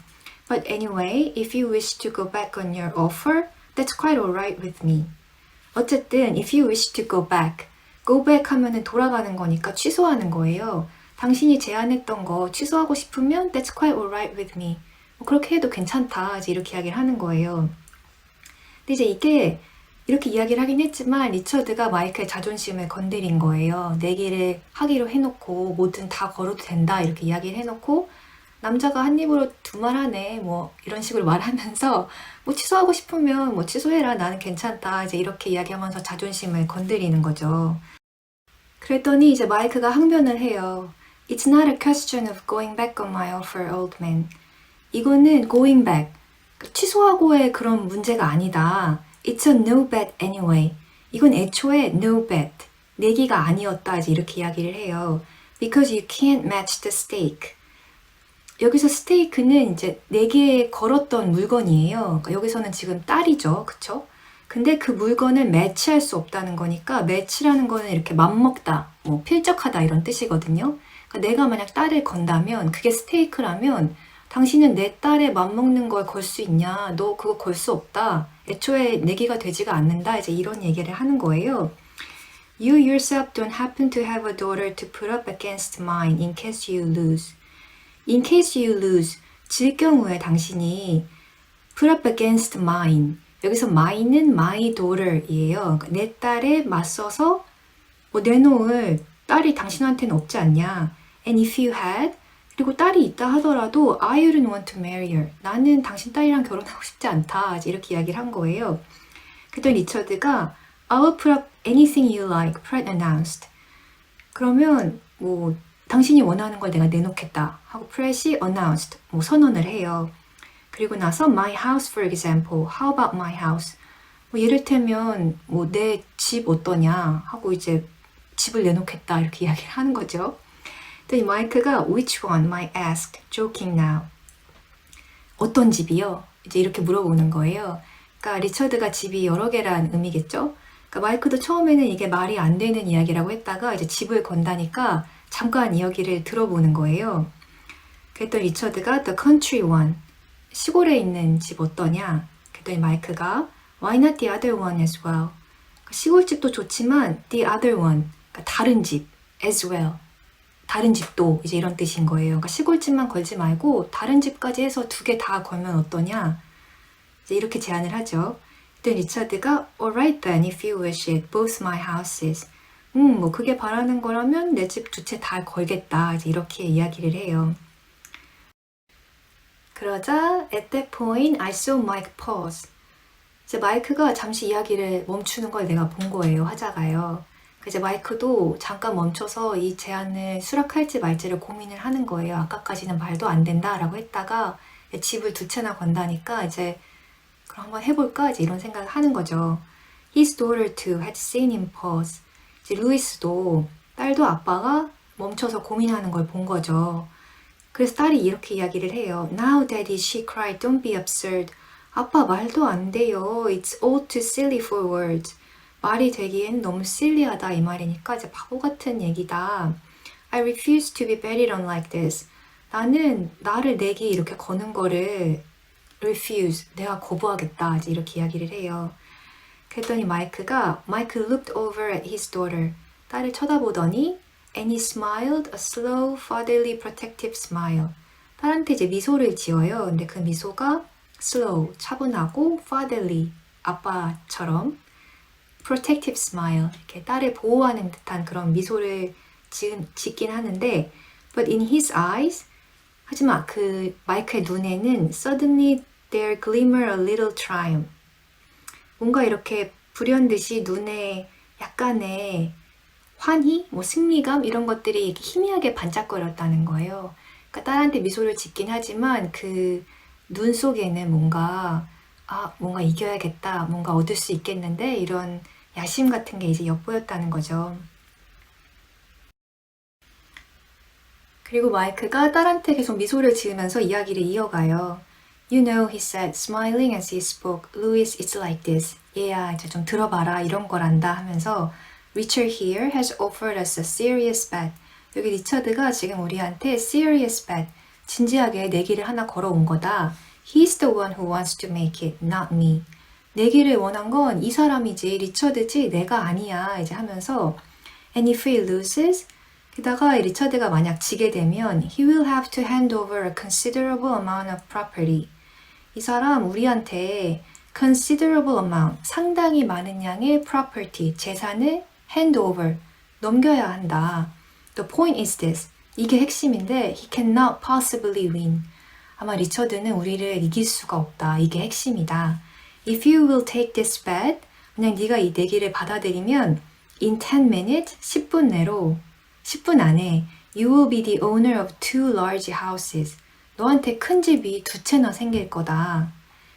But anyway, if you wish to go back on your offer, that's quite alright with me. 어쨌든 if you wish to go back 하면은 돌아가는 거니까 취소하는 거예요. 당신이 제안했던 거 취소하고 싶으면 that's quite alright with me. 그렇게 해도 괜찮다. 이제 이렇게 이야기를 하는 거예요. 근데 이제 이게 이렇게 이야기를 하긴 했지만 리처드가 마이크의 자존심을 건드린 거예요. 내기를 하기로 해놓고 뭐든 다 걸어도 된다 이렇게 이야기를 해놓고 남자가 한 입으로 두 말 하네 뭐 이런 식으로 말하면서 뭐 취소하고 싶으면 뭐 취소해라 나는 괜찮다 이제 이렇게 이야기하면서 자존심을 건드리는 거죠. 그랬더니 이제 마이크가 항변을 해요. It's not a question of going back on my offer, old man. 이거는 going back, 취소하고의 그런 문제가 아니다. It's a no bet anyway. 이건 애초에 no bet, 내기가 아니었다 이제 이렇게 이야기를 해요. Because you can't match the stake. 여기서 스테이크는 이제 내기에 걸었던 물건이에요. 그러니까 여기서는 지금 딸이죠. 그쵸? 근데 그 물건을 매치할 수 없다는 거니까 매치라는 거는 이렇게 맞먹다, 뭐 필적하다 이런 뜻이거든요. 그러니까 내가 만약 딸을 건다면 그게 스테이크라면 당신은 내 딸에 맞먹는 걸 걸 수 있냐? 너 그거 걸 수 없다. 애초에 내기가 되지가 않는다. 이제 이런 얘기를 하는 거예요. You yourself don't happen to have a daughter to put up against mine in case you lose. In case you lose, 질 경우에 당신이 put up against mine. 여기서 mine은 my daughter이에요. 그러니까 내 딸에 맞서서 뭐 내놓을 딸이 당신한테는 없지 않냐. And if you had, 그리고 딸이 있다 하더라도 I wouldn't want to marry her. 나는 당신 딸이랑 결혼하고 싶지 않다. 이렇게 이야기를 한 거예요. 그랬더니 리처드가 I will put up anything you like, Pratt announced. 그러면 뭐 당신이 원하는 걸 내가 내놓겠다 하고 프렛이 announced, 뭐 선언을 해요. 그리고 나서 my house for example, how about my house? 뭐 이를테면 뭐 내 집 어떠냐 하고 이제 집을 내놓겠다 이렇게 이야기를 하는 거죠. 그랬더니 마이크가 which one? Mike asked, joking now. 어떤 집이요? 이제 이렇게 물어보는 거예요. 그러니까 리처드가 집이 여러 개란 의미겠죠? 그러니까 마이크도 처음에는 이게 말이 안 되는 이야기라고 했다가 이제 집을 건다니까 잠깐 이야기를 들어보는 거예요. 그랬더니 리처드가 the country one, 시골에 있는 집 어떠냐? 그랬더니 마이크가 why not the other one as well? 시골집도 좋지만 the other one, 그러니까 다른 집 as well, 다른 집도 이제 이런 뜻인 거예요. 그러니까 시골집만 걸지 말고 다른 집까지 해서 두 개 다 걸면 어떠냐? 이제 이렇게 제안을 하죠. 그랬더니 리처드가 alright then if you wish it, both my houses. 뭐 그게 바라는 거라면 내 집 두 채 다 걸겠다. 이제 이렇게 이야기를 해요. 그러자 at that point I saw Mike pause. 이제 마이크가 잠시 이야기를 멈추는 걸 내가 본 거예요. 하자가요. 이제 마이크도 잠깐 멈춰서 이 제안을 수락할지 말지를 고민을 하는 거예요. 아까까지는 말도 안 된다라고 했다가 집을 2채나 건다니까 이제 그럼 한번 해볼까? 이제 이런 생각을 하는 거죠. His daughter too had seen him pause. 이제 루이스도 딸도 아빠가 멈춰서 고민하는 걸 본 거죠. 그래서 딸이 이렇게 이야기를 해요. Now, Daddy, she cried. Don't be absurd. 아빠 말도 안 돼요. It's all too silly for words. 말이 되기엔 너무 silly하다 이 말이니까 이제 바보 같은 얘기다. I refuse to be betted on like this. 나는 나를 내기 이렇게 거는 거를 refuse, 내가 거부하겠다 이제 이렇게 이야기를 해요. 그랬더니 마이크 looked over at his daughter. 딸을 쳐다보더니 and he smiled a slow, fatherly, protective smile. 딸한테 이제 미소를 지어요. 근데 그 미소가 slow, 차분하고 fatherly, 아빠처럼 protective smile, 이렇게 딸을 보호하는 듯한 그런 미소를 짓긴 하는데 but in his eyes, 하지만 그 마이크의 눈에는 suddenly there glimmer a little triumph. 뭔가 이렇게 불현듯이 눈에 약간의 환희, 뭐 승리감 이런 것들이 이렇게 희미하게 반짝거렸다는 거예요. 그러니까 딸한테 미소를 짓긴 하지만 그 눈 속에는 뭔가 뭔가 이겨야겠다, 뭔가 얻을 수 있겠는데 이런 야심 같은 게 이제 엿보였다는 거죠. 그리고 마이크가 딸한테 계속 미소를 지으면서 이야기를 이어가요. You know, he said, smiling as he spoke, Louis, it's like this. 얘야, 이제 좀 들어봐라, 이런 거란다 하면서 Richard here has offered us a serious bet. 여기 리처드가 지금 우리한테 serious bet, 진지하게 내기를 하나 걸어온 거다. He's the one who wants to make it, not me. 내기를 원한 건 이 사람이지, 리처드지, 내가 아니야. 이제 하면서 And if he loses, 게다가 리처드가 만약 지게 되면 He will have to hand over a considerable amount of property. 이 사람 우리한테 considerable amount, 상당히 많은 양의 property, 재산을 hand over, 넘겨야 한다. The point is this. 이게 핵심인데 He cannot possibly win. 아마 리처드는 우리를 이길 수가 없다. 이게 핵심이다. If you will take this bet, 그냥 네가 이 내기를 받아들이면 in 10 minutes, 10분 내로 10분 안에 you will be the owner of 2 large houses. 너한테 큰 집이 2채나 생길 거다.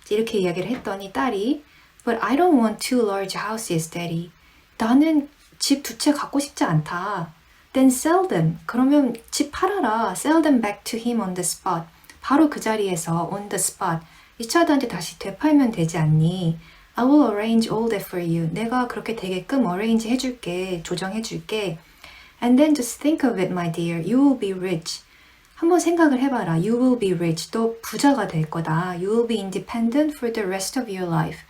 이렇게 이야기를 했더니 딸이 But I don't want 2 large houses, Daddy. 나는 집 2채 갖고 싶지 않다. Then sell them. 그러면 집 팔아라. Sell them back to him on the spot. 바로 그 자리에서 on the spot. 리차드한테 다시 되팔면 되지 않니? I will arrange all that for you. 내가 그렇게 되게끔 arrange 해줄게. 조정해줄게. And then just think of it, my dear. You will be rich. 한번 생각을 해봐라. You will be rich. 너 부자가 될 거다. You will be independent for the rest of your life.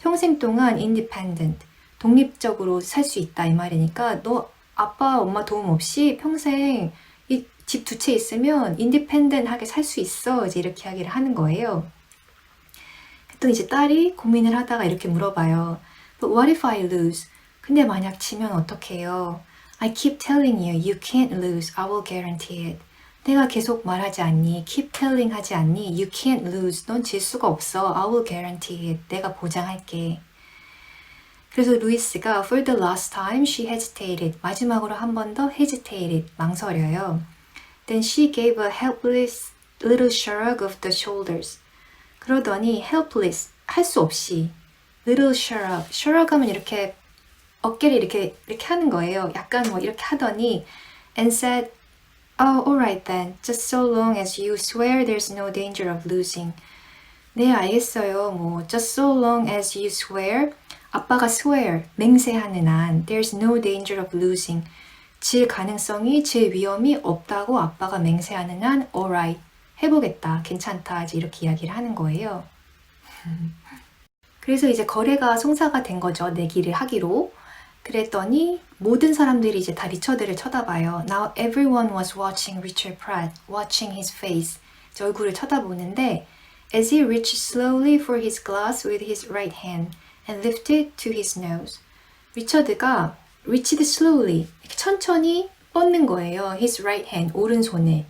평생 동안 independent. 독립적으로 살 수 있다 이 말이니까 너 아빠, 엄마 도움 없이 평생 이 집 2채 있으면 independent하게 살 수 있어. 이제 이렇게 이야기를 하는 거예요. 또 이제 딸이 고민을 하다가 이렇게 물어봐요. But what if I lose? 근데 만약 지면 어떡해요? I keep telling you, you can't lose. I will guarantee it. 내가 계속 말하지 않니? Keep telling 하지 않니? You can't lose. 넌 질 수가 없어. I will guarantee it. 내가 보장할게. 그래서 루이스가 for the last time she hesitated. 마지막으로 한 번 더 hesitated. 망설여요. Then she gave a helpless little shrug of the shoulders. 그러더니 helpless, 할 수 없이 little shrug, shrug 하면 이렇게 어깨를 이렇게 하는 거예요. 약간 뭐 이렇게 하더니 and said, Oh, alright then, just so long as you swear there's no danger of losing. 네, 알겠어요. 뭐 just so long as you swear, 아빠가 swear, 맹세하는 한 there's no danger of losing. 질 가능성이, 질 위험이 없다고 아빠가 맹세하는 한 alright. 해보겠다, 괜찮다, 이렇게 이야기를 하는 거예요. 그래서 이제 거래가 성사가 된 거죠. 내기를 하기로. 그랬더니 모든 사람들이 이제 다 리처드를 쳐다봐요. Now everyone was watching Richard Pratt, watching his face. 이제 얼굴을 쳐다보는데 as he reached slowly for his glass with his right hand and lifted to his nose. 리처드가 reached slowly, 이렇게 천천히 뻗는 거예요. his right hand, 오른손을.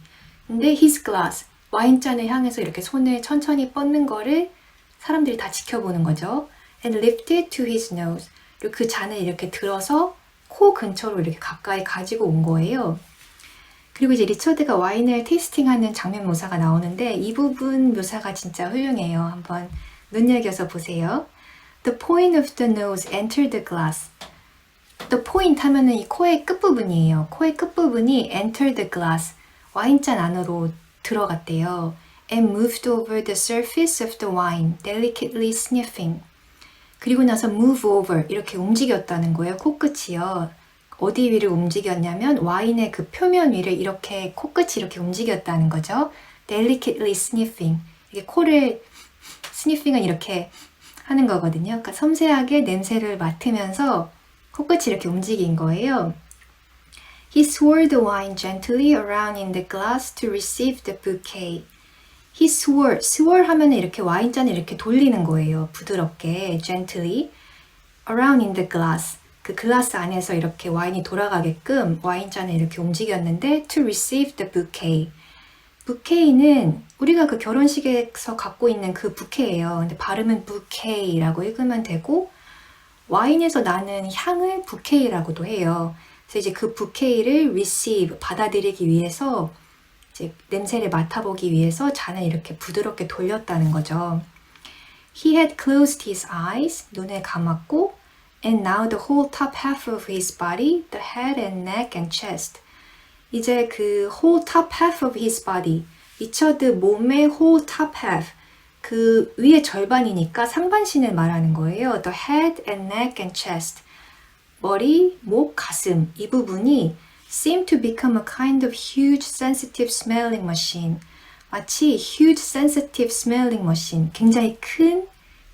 근데 his glass, 와인잔을 향해서 이렇게 손을 천천히 뻗는 거를 사람들이 다 지켜보는 거죠. And lifted to his nose. 그리고 그 잔을 이렇게 들어서 코 근처로 이렇게 가까이 가지고 온 거예요. 그리고 이제 리처드가 와인을 테이스팅하는 장면 묘사가 나오는데 이 부분 묘사가 진짜 훌륭해요. 한번 눈여겨서 보세요. The point of the nose entered the glass. The point 하면은 이 코의 끝부분이에요. 코의 끝부분이 entered the glass. 와인잔 안으로 들어갔대요. And moved over the surface of the wine, delicately sniffing. 그리고 나서 move over 이렇게 움직였다는 거예요. 코끝이요. 어디 위를 움직였냐면 와인의 그 표면 위를 이렇게 코끝이 이렇게 움직였다는 거죠. delicately sniffing. 이게 코를 sniffing은 이렇게 하는 거거든요. 그러니까 섬세하게 냄새를 맡으면서 코끝이 이렇게 움직인 거예요. He swirled the wine gently around in the glass to receive the bouquet. He swirl 하면 이렇게 와인잔을 이렇게 돌리는 거예요. 부드럽게, gently, around in the glass. 그 글라스 안에서 이렇게 와인이 돌아가게끔 와인잔을 이렇게 움직였는데 to receive the bouquet. bouquet는 우리가 그 결혼식에서 갖고 있는 그 부케예요. 근데 발음은 bouquet라고 읽으면 되고 와인에서 나는 향을 bouquet라고도 해요. 그래서 이제 그 bouquet를 receive, 받아들이기 위해서 이제 냄새를 맡아보기 위해서 잔을 이렇게 부드럽게 돌렸다는 거죠. He had closed his eyes, 눈을 감았고 and now the whole top half of his body, the head and neck and chest. 이제 그 whole top half of his body, 리처드 몸의 whole top half, 그 위의 절반이니까 상반신을 말하는 거예요. The head and neck and chest. 머리, 목, 가슴 이 부분이 seem to become a kind of huge sensitive smelling machine. 마치 huge sensitive smelling machine, 굉장히 큰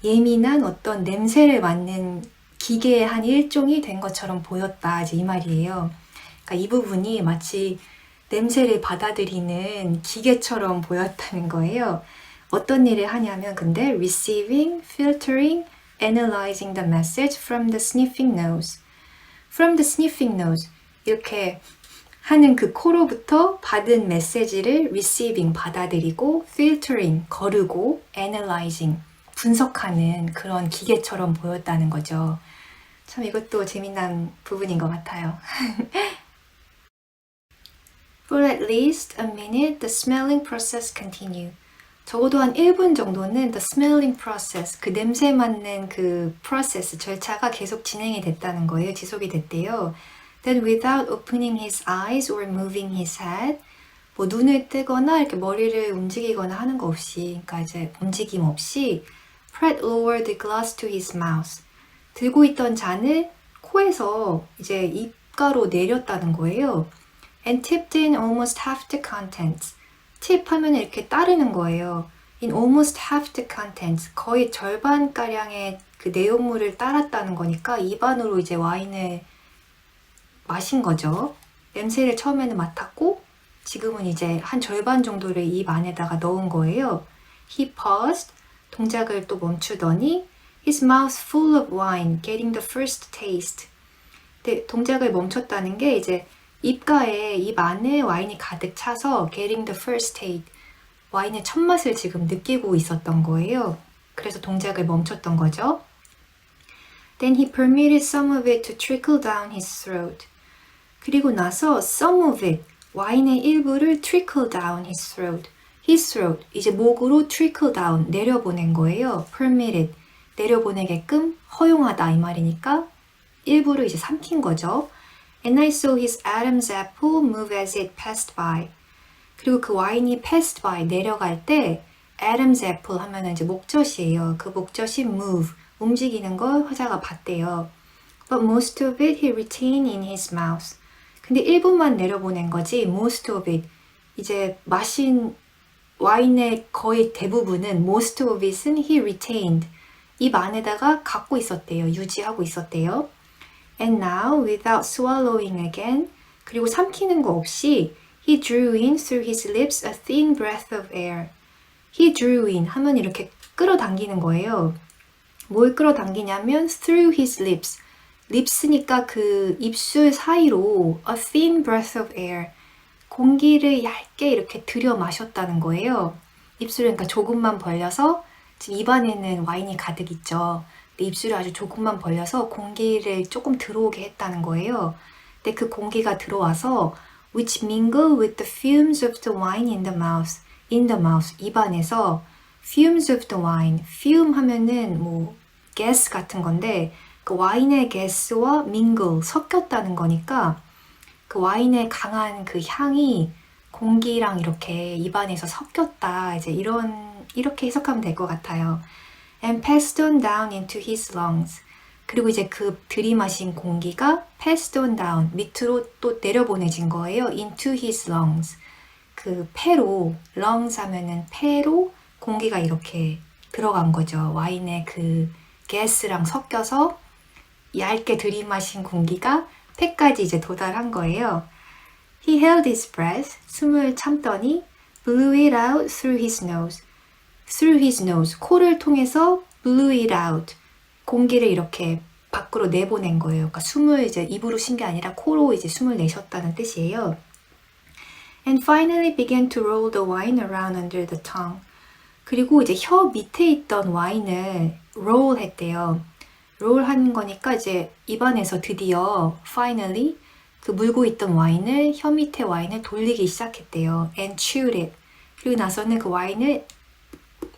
예민한 어떤 냄새를 맡는 기계의 한 일종이 된 것처럼 보였다. 이제 이 말이에요. 그러니까 이 부분이 마치 냄새를 받아들이는 기계처럼 보였다는 거예요. 어떤 일을 하냐면 근데 receiving, filtering, analyzing the message from the sniffing nose. From the sniffing nose. 이렇게 하는 그 코로부터 받은 메시지를 receiving, 받아들이고, filtering, 거르고, analyzing, 분석하는 그런 기계처럼 보였다는 거죠. 참 이것도 재미난 부분인 것 같아요. For at least a minute, the smelling process continued. 적어도 한 1분 정도는 the smelling process, 그 냄새 맡는 그 process, 절차가 계속 진행이 됐다는 거예요. 지속이 됐대요. Then without opening his eyes or moving his head, 뭐 눈을 뜨거나 이렇게 머리를 움직이거나 하는 거 없이, 그러니까 이제 움직임 없이 Pratt lowered the glass to his mouth. 들고 있던 잔을 코에서 이제 입가로 내렸다는 거예요. And tipped in almost half the contents. tip 하면 이렇게 따르는 거예요. In almost half the contents. 거의 절반가량의 그 내용물을 따랐다는 거니까 입안으로 이제 와인을 마신 거죠. 냄새를 처음에는 맡았고 지금은 이제 한 절반 정도를 입 안에다가 넣은 거예요. He paused. 동작을 또 멈추더니 His mouth full of wine, getting the first taste. 근데 동작을 멈췄다는 게 이제 입가에, 입 안에 와인이 가득 차서 getting the first taste. 와인의 첫 맛을 지금 느끼고 있었던 거예요. 그래서 동작을 멈췄던 거죠. Then he permitted some of it to trickle down his throat. 그리고 나서 some of it, 와인의 일부를 trickle down his throat. His throat, 이제 목으로 trickle down, 내려보낸 거예요. permitted, 내려보내게끔 허용하다 이 말이니까 일부를 이제 삼킨 거죠. And I saw his Adam's apple move as it passed by. 그리고 그 와인이 passed by, 내려갈 때 Adam's apple 하면은 이제 목젖이에요. 그 목젖이 move, 움직이는 걸 화자가 봤대요. But most of it he retained in his mouth. 근데 일부만 내려보낸 거지 most of it, 이제 마신 와인의 거의 대부분은 most of it은 he retained, 입 안에다가 갖고 있었대요. 유지하고 있었대요. And now, without swallowing again, 그리고 삼키는 거 없이 he drew in through his lips a thin breath of air. He drew in 하면 이렇게 끌어당기는 거예요. 뭘 끌어당기냐면 through his lips. 립스니까 그 입술 사이로 a thin breath of air. 공기를 얇게 이렇게 들여 마셨다는 거예요. 입술을 그러니까 조금만 벌려서 지금 입안에는 와인이 가득 있죠. 근데 입술을 아주 조금만 벌려서 공기를 조금 들어오게 했다는 거예요. 근데 그 공기가 들어와서 which mingle with the fumes of the wine in the mouth, 입안에서 fumes of the wine, fume 하면은 뭐 gas 같은 건데 그 와인의 ga스와 mingle, 섞였다는 거니까 그 와인의 강한 그 향이 공기랑 이렇게 입안에서 섞였다. 이제 이렇게 해석하면 될 것 같아요. And passed on down into his lungs. 그리고 이제 그 들이마신 공기가 passed on down, 밑으로 또 내려보내진 거예요. into his lungs. 그 폐로, lungs 하면은 폐로 공기가 이렇게 들어간 거죠. 와인의 그 가스랑 섞여서 얇게 들이마신 공기가 폐까지 이제 도달한 거예요. He held his breath, 숨을 참더니 blew it out through his nose. through his nose, 코를 통해서 blew it out, 공기를 이렇게 밖으로 내보낸 거예요. 그러니까 숨을 이제 입으로 쉰 게 아니라 코로 이제 숨을 내셨다는 뜻이에요. And finally began to roll the wine around under the tongue. 그리고 이제 혀 밑에 있던 와인을 roll 했대요. roll 하는 거니까 이제 입안에서 드디어 finally 그 물고 있던 와인을 혀 밑에 와인을 돌리기 시작했대요. And chewed it. 그리고 나서는 그 와인을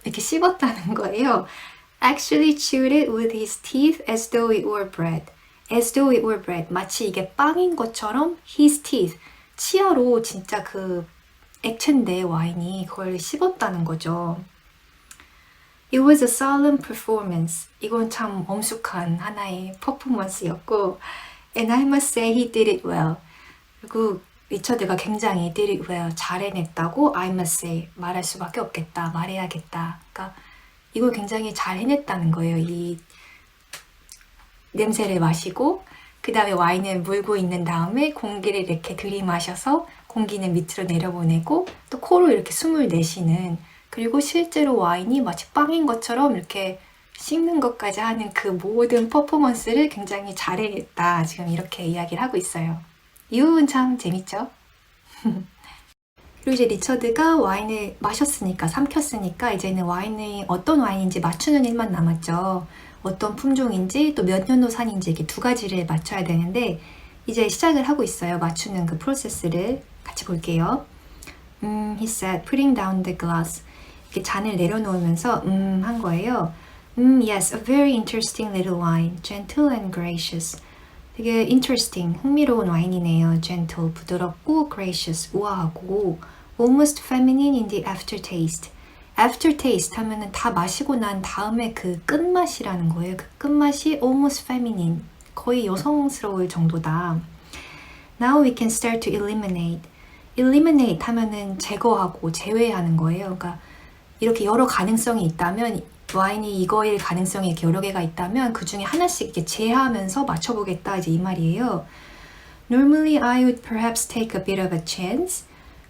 이렇게 씹었다는 거예요. Actually chewed it with his teeth as though it were bread. As though it were bread. 마치 이게 빵인 것처럼 his teeth. 치아로 진짜 그 액체인데 와인이 그걸 씹었다는 거죠. It was a solemn performance. 이건 참 엄숙한 하나의 퍼포먼스였고 And I must say he did it well. 그리고 리처드가 굉장히 did it well, 잘 해냈다고 I must say, 말할 수밖에 없겠다, 말해야겠다. 그러니까 이걸 굉장히 잘 해냈다는 거예요. 이 냄새를 마시고 그 다음에 와인을 물고 있는 다음에 공기를 이렇게 들이마셔서 공기는 밑으로 내려보내고 또 코로 이렇게 숨을 내쉬는, 그리고 실제로 와인이 마치 빵인 것처럼 이렇게 씹는 것까지 하는 그 모든 퍼포먼스를 굉장히 잘 해냈다. 지금 이렇게 이야기를 하고 있어요. 이 부분 참 재밌죠? 그리고 이제 리처드가 와인을 마셨으니까, 삼켰으니까 이제는 와인이 어떤 와인인지 맞추는 일만 남았죠. 어떤 품종인지 또 몇 년도 산인지 이렇게 두 가지를 맞춰야 되는데 이제 시작을 하고 있어요. 맞추는 그 프로세스를 같이 볼게요. He said, putting down the glass. 이렇게 잔을 내려놓으면서 한 거예요. Yes, a very interesting little wine, gentle and gracious. 되게 interesting, 흥미로운 와인이네요. gentle, 부드럽고 gracious, 우아하고 almost feminine in the aftertaste. aftertaste 하면은 다 마시고 난 다음에 그 끝맛이라는 거예요. 그 끝맛이 almost feminine, 거의 여성스러울 정도다. Now we can start to eliminate. eliminate 하면은 제거하고 제외하는 거예요. 그러니까 이렇게 여러 가능성이 있다면, 와인이 이거일 가능성이 이렇게 여러 개가 있다면 그 중에 하나씩 이렇게 제하면서 맞춰보겠다, 이제 이 말이에요. Normally I would perhaps take a bit of a chance.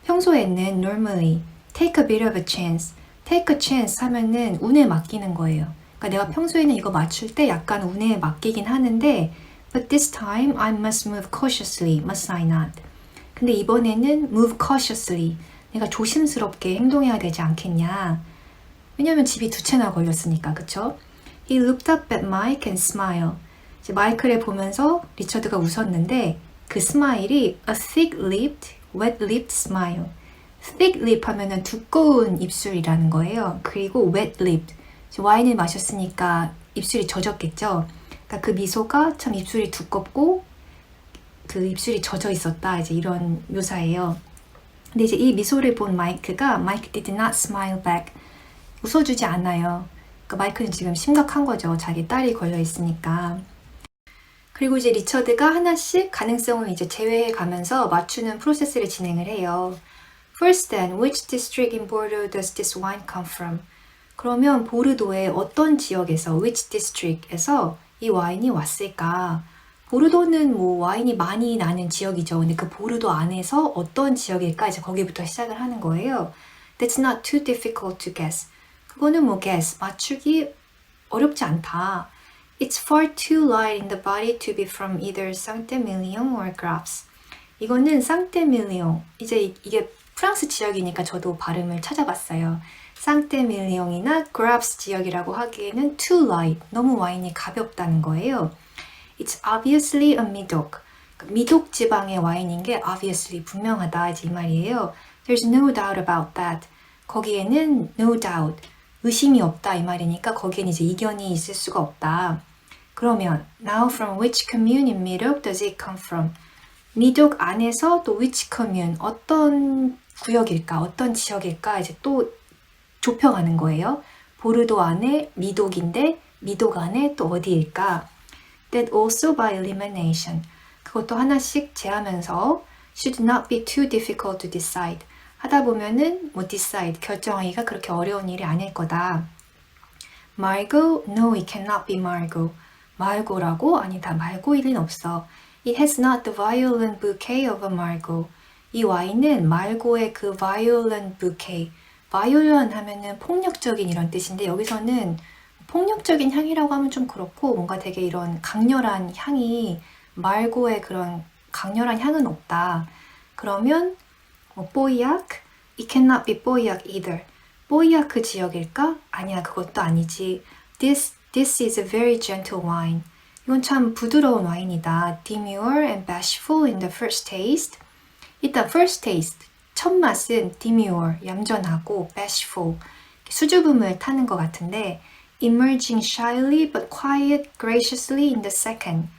평소에는 normally take a bit of a chance. take a chance 하면은 운에 맡기는 거예요. 그러니까 내가 평소에는 이거 맞출 때 약간 운에 맡기긴 하는데 but this time I must move cautiously, must I not? 근데 이번에는 move cautiously. 내가 조심스럽게 행동해야 되지 않겠냐. 왜냐면 집이 두 채나 걸렸으니까, 그쵸? He looked up at Mike and smiled. 이제 마이클을 보면서 리처드가 웃었는데 그 스마일이 a thick-lipped, wet-lipped smile. thick lip 하면은 두꺼운 입술이라는 거예요. 그리고 wet-lipped. 와인을 마셨으니까 입술이 젖었겠죠? 그러니까 그 미소가 참 입술이 두껍고 그 입술이 젖어 있었다. 이제 이런 묘사예요. 근데 이제 이 미소를 본 마이크가 Mike did not smile back. 웃어주지 않아요. 그러니까 마이크는 지금 심각한 거죠. 자기 딸이 걸려 있으니까. 그리고 이제 리처드가 하나씩 가능성을 이제 제외해 가면서 맞추는 프로세스를 진행을 해요. First then, which district in Bordeaux does this wine come from? 그러면 보르도의 어떤 지역에서, which district에서 이 와인이 왔을까? 보르도는 뭐 와인이 많이 나는 지역이죠. 근데 그 보르도 안에서 어떤 지역일까? 이제 거기부터 시작을 하는 거예요. That's not too difficult to guess. 그거는 뭐 guess, 맞추기 어렵지 않다. It's far too light in the body to be from either Saint-Emilion or Graves. 이거는 상테밀리옹. 이제 이게 프랑스 지역이니까 저도 발음을 찾아봤어요. 상테밀리옹이나 그랍스 지역이라고 하기에는 too light, 너무 와인이 가볍다는 거예요. It's obviously a 미독. 미독 지방의 와인인 게 obviously 분명하다 이 말이에요. There's no doubt about that. 거기에는 no doubt, 의심이 없다 이 말이니까 거기엔 이제 이견이 있을 수가 없다. 그러면 now from which commune in 미독 does it come from? 미독 안에서 또 which commune, 어떤 구역일까, 어떤 지역일까 이제 또 좁혀가는 거예요. 보르도 안에 미독인데 미독 안에 또 어디일까? That also by elimination. 그것도 하나씩 제하면서 should not be too difficult to decide. 하다 보면은 뭐 decide, 결정하기가 그렇게 어려운 일이 아닐 거다. Margot? No, it cannot be Margot. 말고라고? 아니다, 말고일 리는 없어. It has not the violent bouquet of a Margot. 이 와인은 말고의 그 violent bouquet. violent 하면은 폭력적인 이런 뜻인데 여기서는 폭력적인 향이라고 하면 좀 그렇고 뭔가 되게 이런 강렬한 향이 말고의 그런 강렬한 향은 없다. 그러면 뭐 뽀이약? It cannot be 뽀이약 either. 뽀이야크 지역일까? 아니야, 그것도 아니지. This is a very gentle wine. 이건 참 부드러운 와인이다. Demure and bashful in the first taste. 일단 first taste, 첫 맛은 demure, 얌전하고 bashful, 수줍음을 타는 것 같은데 emerging shyly but quiet graciously in the second.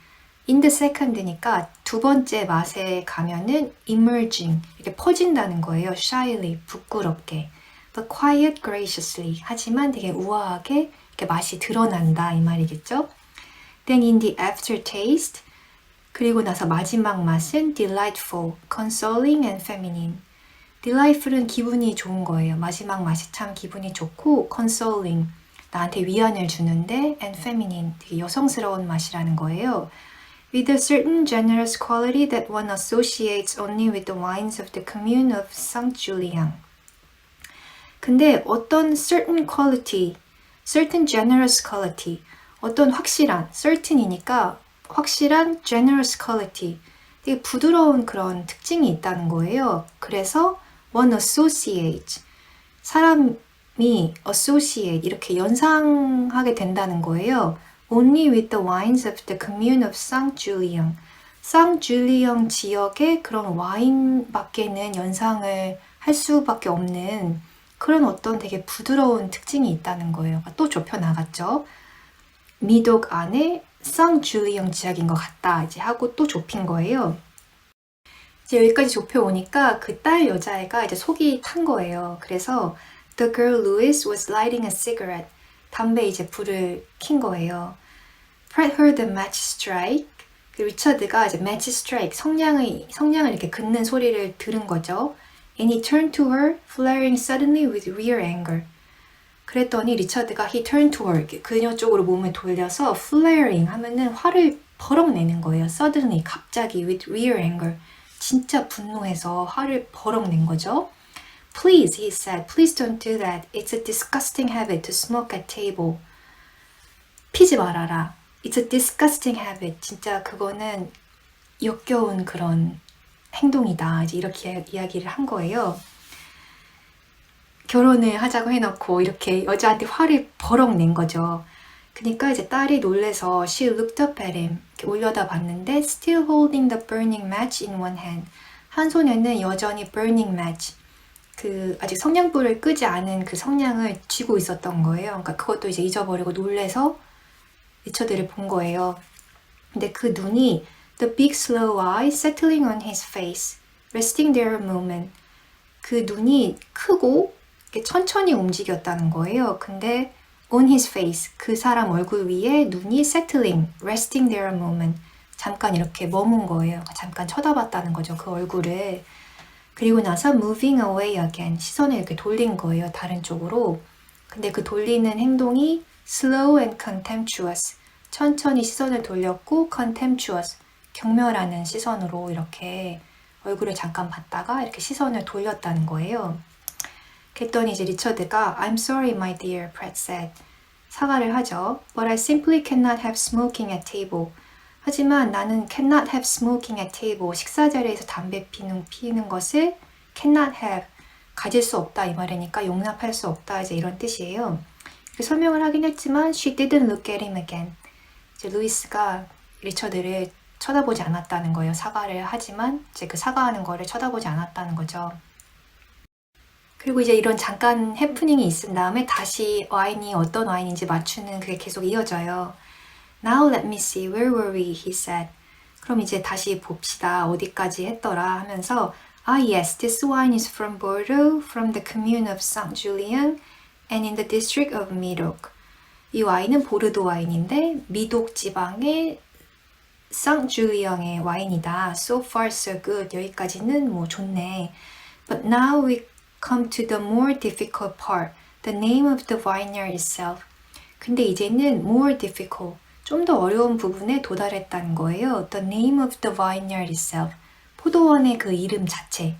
in the second니까 두 번째 맛에 가면은 emerging, 이렇게 퍼진다는 거예요. shyly, 부끄럽게. but quiet graciously, 하지만 되게 우아하게 이렇게 맛이 드러난다 이 말이겠죠. then in the aftertaste, 그리고 나서 마지막 맛은 delightful, consoling and feminine. delightful은 기분이 좋은 거예요. 마지막 맛이 참 기분이 좋고 consoling, 나한테 위안을 주는데 and feminine, 되게 여성스러운 맛이라는 거예요. with a certain generous quality that one associates only with the wines of the commune of Saint-Julien. 근데 어떤 certain quality, certain generous quality, 어떤 확실한, certain이니까 확실한 generous quality, 되게 부드러운 그런 특징이 있다는 거예요. 그래서 one associates, 사람이 associate, 이렇게 연상하게 된다는 거예요. Only with the wines of the commune of Saint-Julien. Saint-Julien 지역의 그런 와인밖에는 연상을 할 수밖에 없는 그런 어떤 되게 부드러운 특징이 있다는 거예요. 또 좁혀 나갔죠. 미독 안에 Saint-Julien 지역인 것 같다 이제 하고 또 좁힌 거예요. 이제 여기까지 좁혀 오니까 그 딸 여자애가 이제 속이 탄 거예요. 그래서 the girl Louise was lighting a cigarette. 담배 이제 불을 킨 거예요. Fred heard the match strike. 그 리처드가 이제 match strike, 성냥을 이렇게 긋는 소리를 들은 거죠. And he turned to her, flaring suddenly with real anger. 그랬더니 리처드가 he turned to her, 그녀 쪽으로 몸을 돌려서 flaring 하면은 화를 버럭 내는 거예요. suddenly, 갑자기 with real anger. 진짜 분노해서 화를 버럭 낸 거죠. Please, he said, please don't do that. It's a disgusting habit to smoke at table. 피지 말아라. It's a disgusting habit. 진짜 그거는 역겨운 그런 행동이다. 이제 이렇게 이야기를 한 거예요. 결혼을 하자고 해놓고 이렇게 여자한테 화를 버럭 낸 거죠. 그러니까 이제 딸이 놀래서 she looked up at him. 이렇게 올려다 봤는데 still holding the burning match in one hand. 한 손에는 여전히 burning match. 그 아직 성냥불을 끄지 않은 그 성냥을 쥐고 있었던 거예요. 그러니까 그것도 이제 잊어버리고 놀래서 리처드를 본 거예요. 근데 그 눈이 the big slow eye settling on his face, resting there a moment. 그 눈이 크고 이렇게 천천히 움직였다는 거예요. 근데 on his face, 그 사람 얼굴 위에 눈이 settling, resting there a moment. 잠깐 이렇게 머문 거예요. 잠깐 쳐다봤다는 거죠. 그 얼굴을. 그리고 나서 moving away again, 시선을 이렇게 돌린 거예요. 다른 쪽으로. 근데 그 돌리는 행동이 slow and contemptuous, 천천히 시선을 돌렸고 contemptuous, 경멸하는 시선으로 이렇게 얼굴을 잠깐 봤다가 이렇게 시선을 돌렸다는 거예요. 그랬더니 이제 리처드가 I'm sorry, my dear, Pratt said. 사과를 하죠. But I simply cannot have smoking at table. 하지만 나는 cannot have smoking at table, 식사 자리에서 담배 피는 것을 cannot have, 가질 수 없다 이 말이니까 용납할 수 없다 이제 이런 뜻이에요. 설명을 하긴 했지만 she didn't look at him again. 이제 루이스가 리처드를 쳐다보지 않았다는 거예요. 사과를 하지만 이제 그 사과하는 거를 쳐다보지 않았다는 거죠. 그리고 이제 이런 잠깐 해프닝이 있은 다음에 다시 와인이 어떤 와인인지 맞추는 그게 계속 이어져요. Now let me see, where were we? He said. 그럼 이제 다시 봅시다. 어디까지 했더라 하면서 yes, this wine is from Bordeaux, from the commune of Saint-Julien and in the district of Medoc. 이 와인은 보르도 와인인데 미독 지방의 상줄리앙의 와인이다. So far so good. 여기까지는 뭐 좋네. But now we come to the more difficult part. The name of the vineyard itself. 근데 이제는 more difficult. 좀 더 어려운 부분에 도달했다는 거예요. The name of the vineyard itself. 포도원의 그 이름 자체.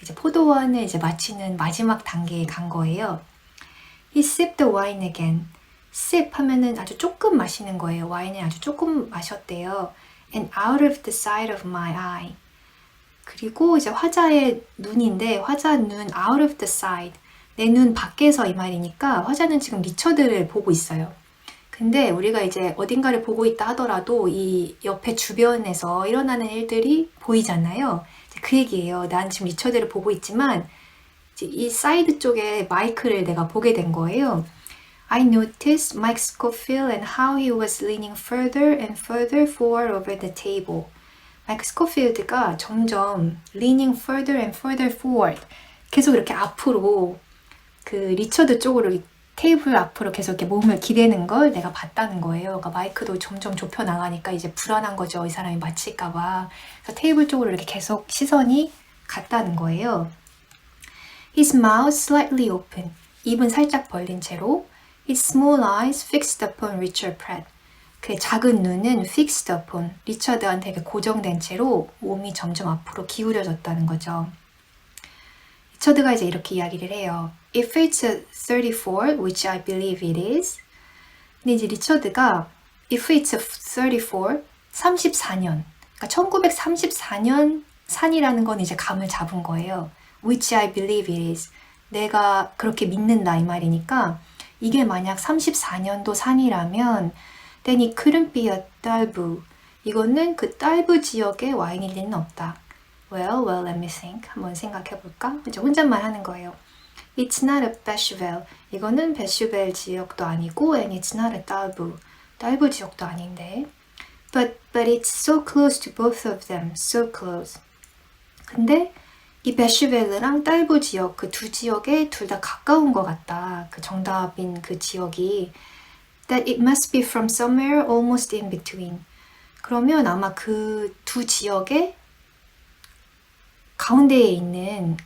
이제 포도원을 이제 마치는 마지막 단계에 간 거예요. He sipped the wine again. sip 하면은 아주 조금 마시는 거예요. 와인을 아주 조금 마셨대요. And out of the side of my eye. 그리고 이제 화자의 눈인데 화자 눈 out of the side. 내 눈 밖에서 이 말이니까 화자는 지금 리처드를 보고 있어요. 근데 우리가 이제 어딘가를 보고 있다 하더라도 이 옆에 주변에서 일어나는 일들이 보이잖아요. 그 얘기예요. 난 지금 리처드를 보고 있지만 이제 이 사이드 쪽에 마이크를 내가 보게 된 거예요. I noticed Mike Scofield and how he was leaning further and further forward over the table. 마이크 스코필드가 점점 leaning further and further forward 계속 이렇게 앞으로 그 리처드 쪽으로 테이블 앞으로 계속 이렇게 몸을 기대는 걸 내가 봤다는 거예요. 그러니까 마이크도 점점 좁혀 나가니까 이제 불안한 거죠. 이 사람이 맞힐까 봐. 그래서 테이블 쪽으로 이렇게 계속 시선이 갔다는 거예요. His mouth slightly open. 입은 살짝 벌린 채로 His small eyes fixed upon Richard Pratt. 그의 작은 눈은 fixed upon, 리처드한테 이렇게 고정된 채로 몸이 점점 앞으로 기울여졌다는 거죠. 리처드가 이제 이렇게 이야기를 해요. If it's a 34, which I believe it is. 근데 이제 리처드가 If it's a 34, 34년. 그러니까 1934년 산이라는 건 이제 감을 잡은 거예요. Which I believe it is. 내가 그렇게 믿는다 이 말이니까 이게 만약 34년도 산이라면 then it couldn't be a 딸부. 이거는 그 딸부 지역의 와인일 리는 없다. Well, let me think. 한번 생각해 볼까? 이제 혼잣말 하는 거예요. It's not a Bechuvel. 이거는 베슈벨 지역도 아니고 and it's not a 딸부. 딸부 지역도 아닌데. But it's so close to both of them. So close. 근데 이 베슈벨르랑 딸부 지역, 그 두 지역에 둘 다 가까운 것 같다. 그 정답인 그 지역이 that it must be from somewhere almost in between. 그러면 아마 그 두 지역의 가운데에 있는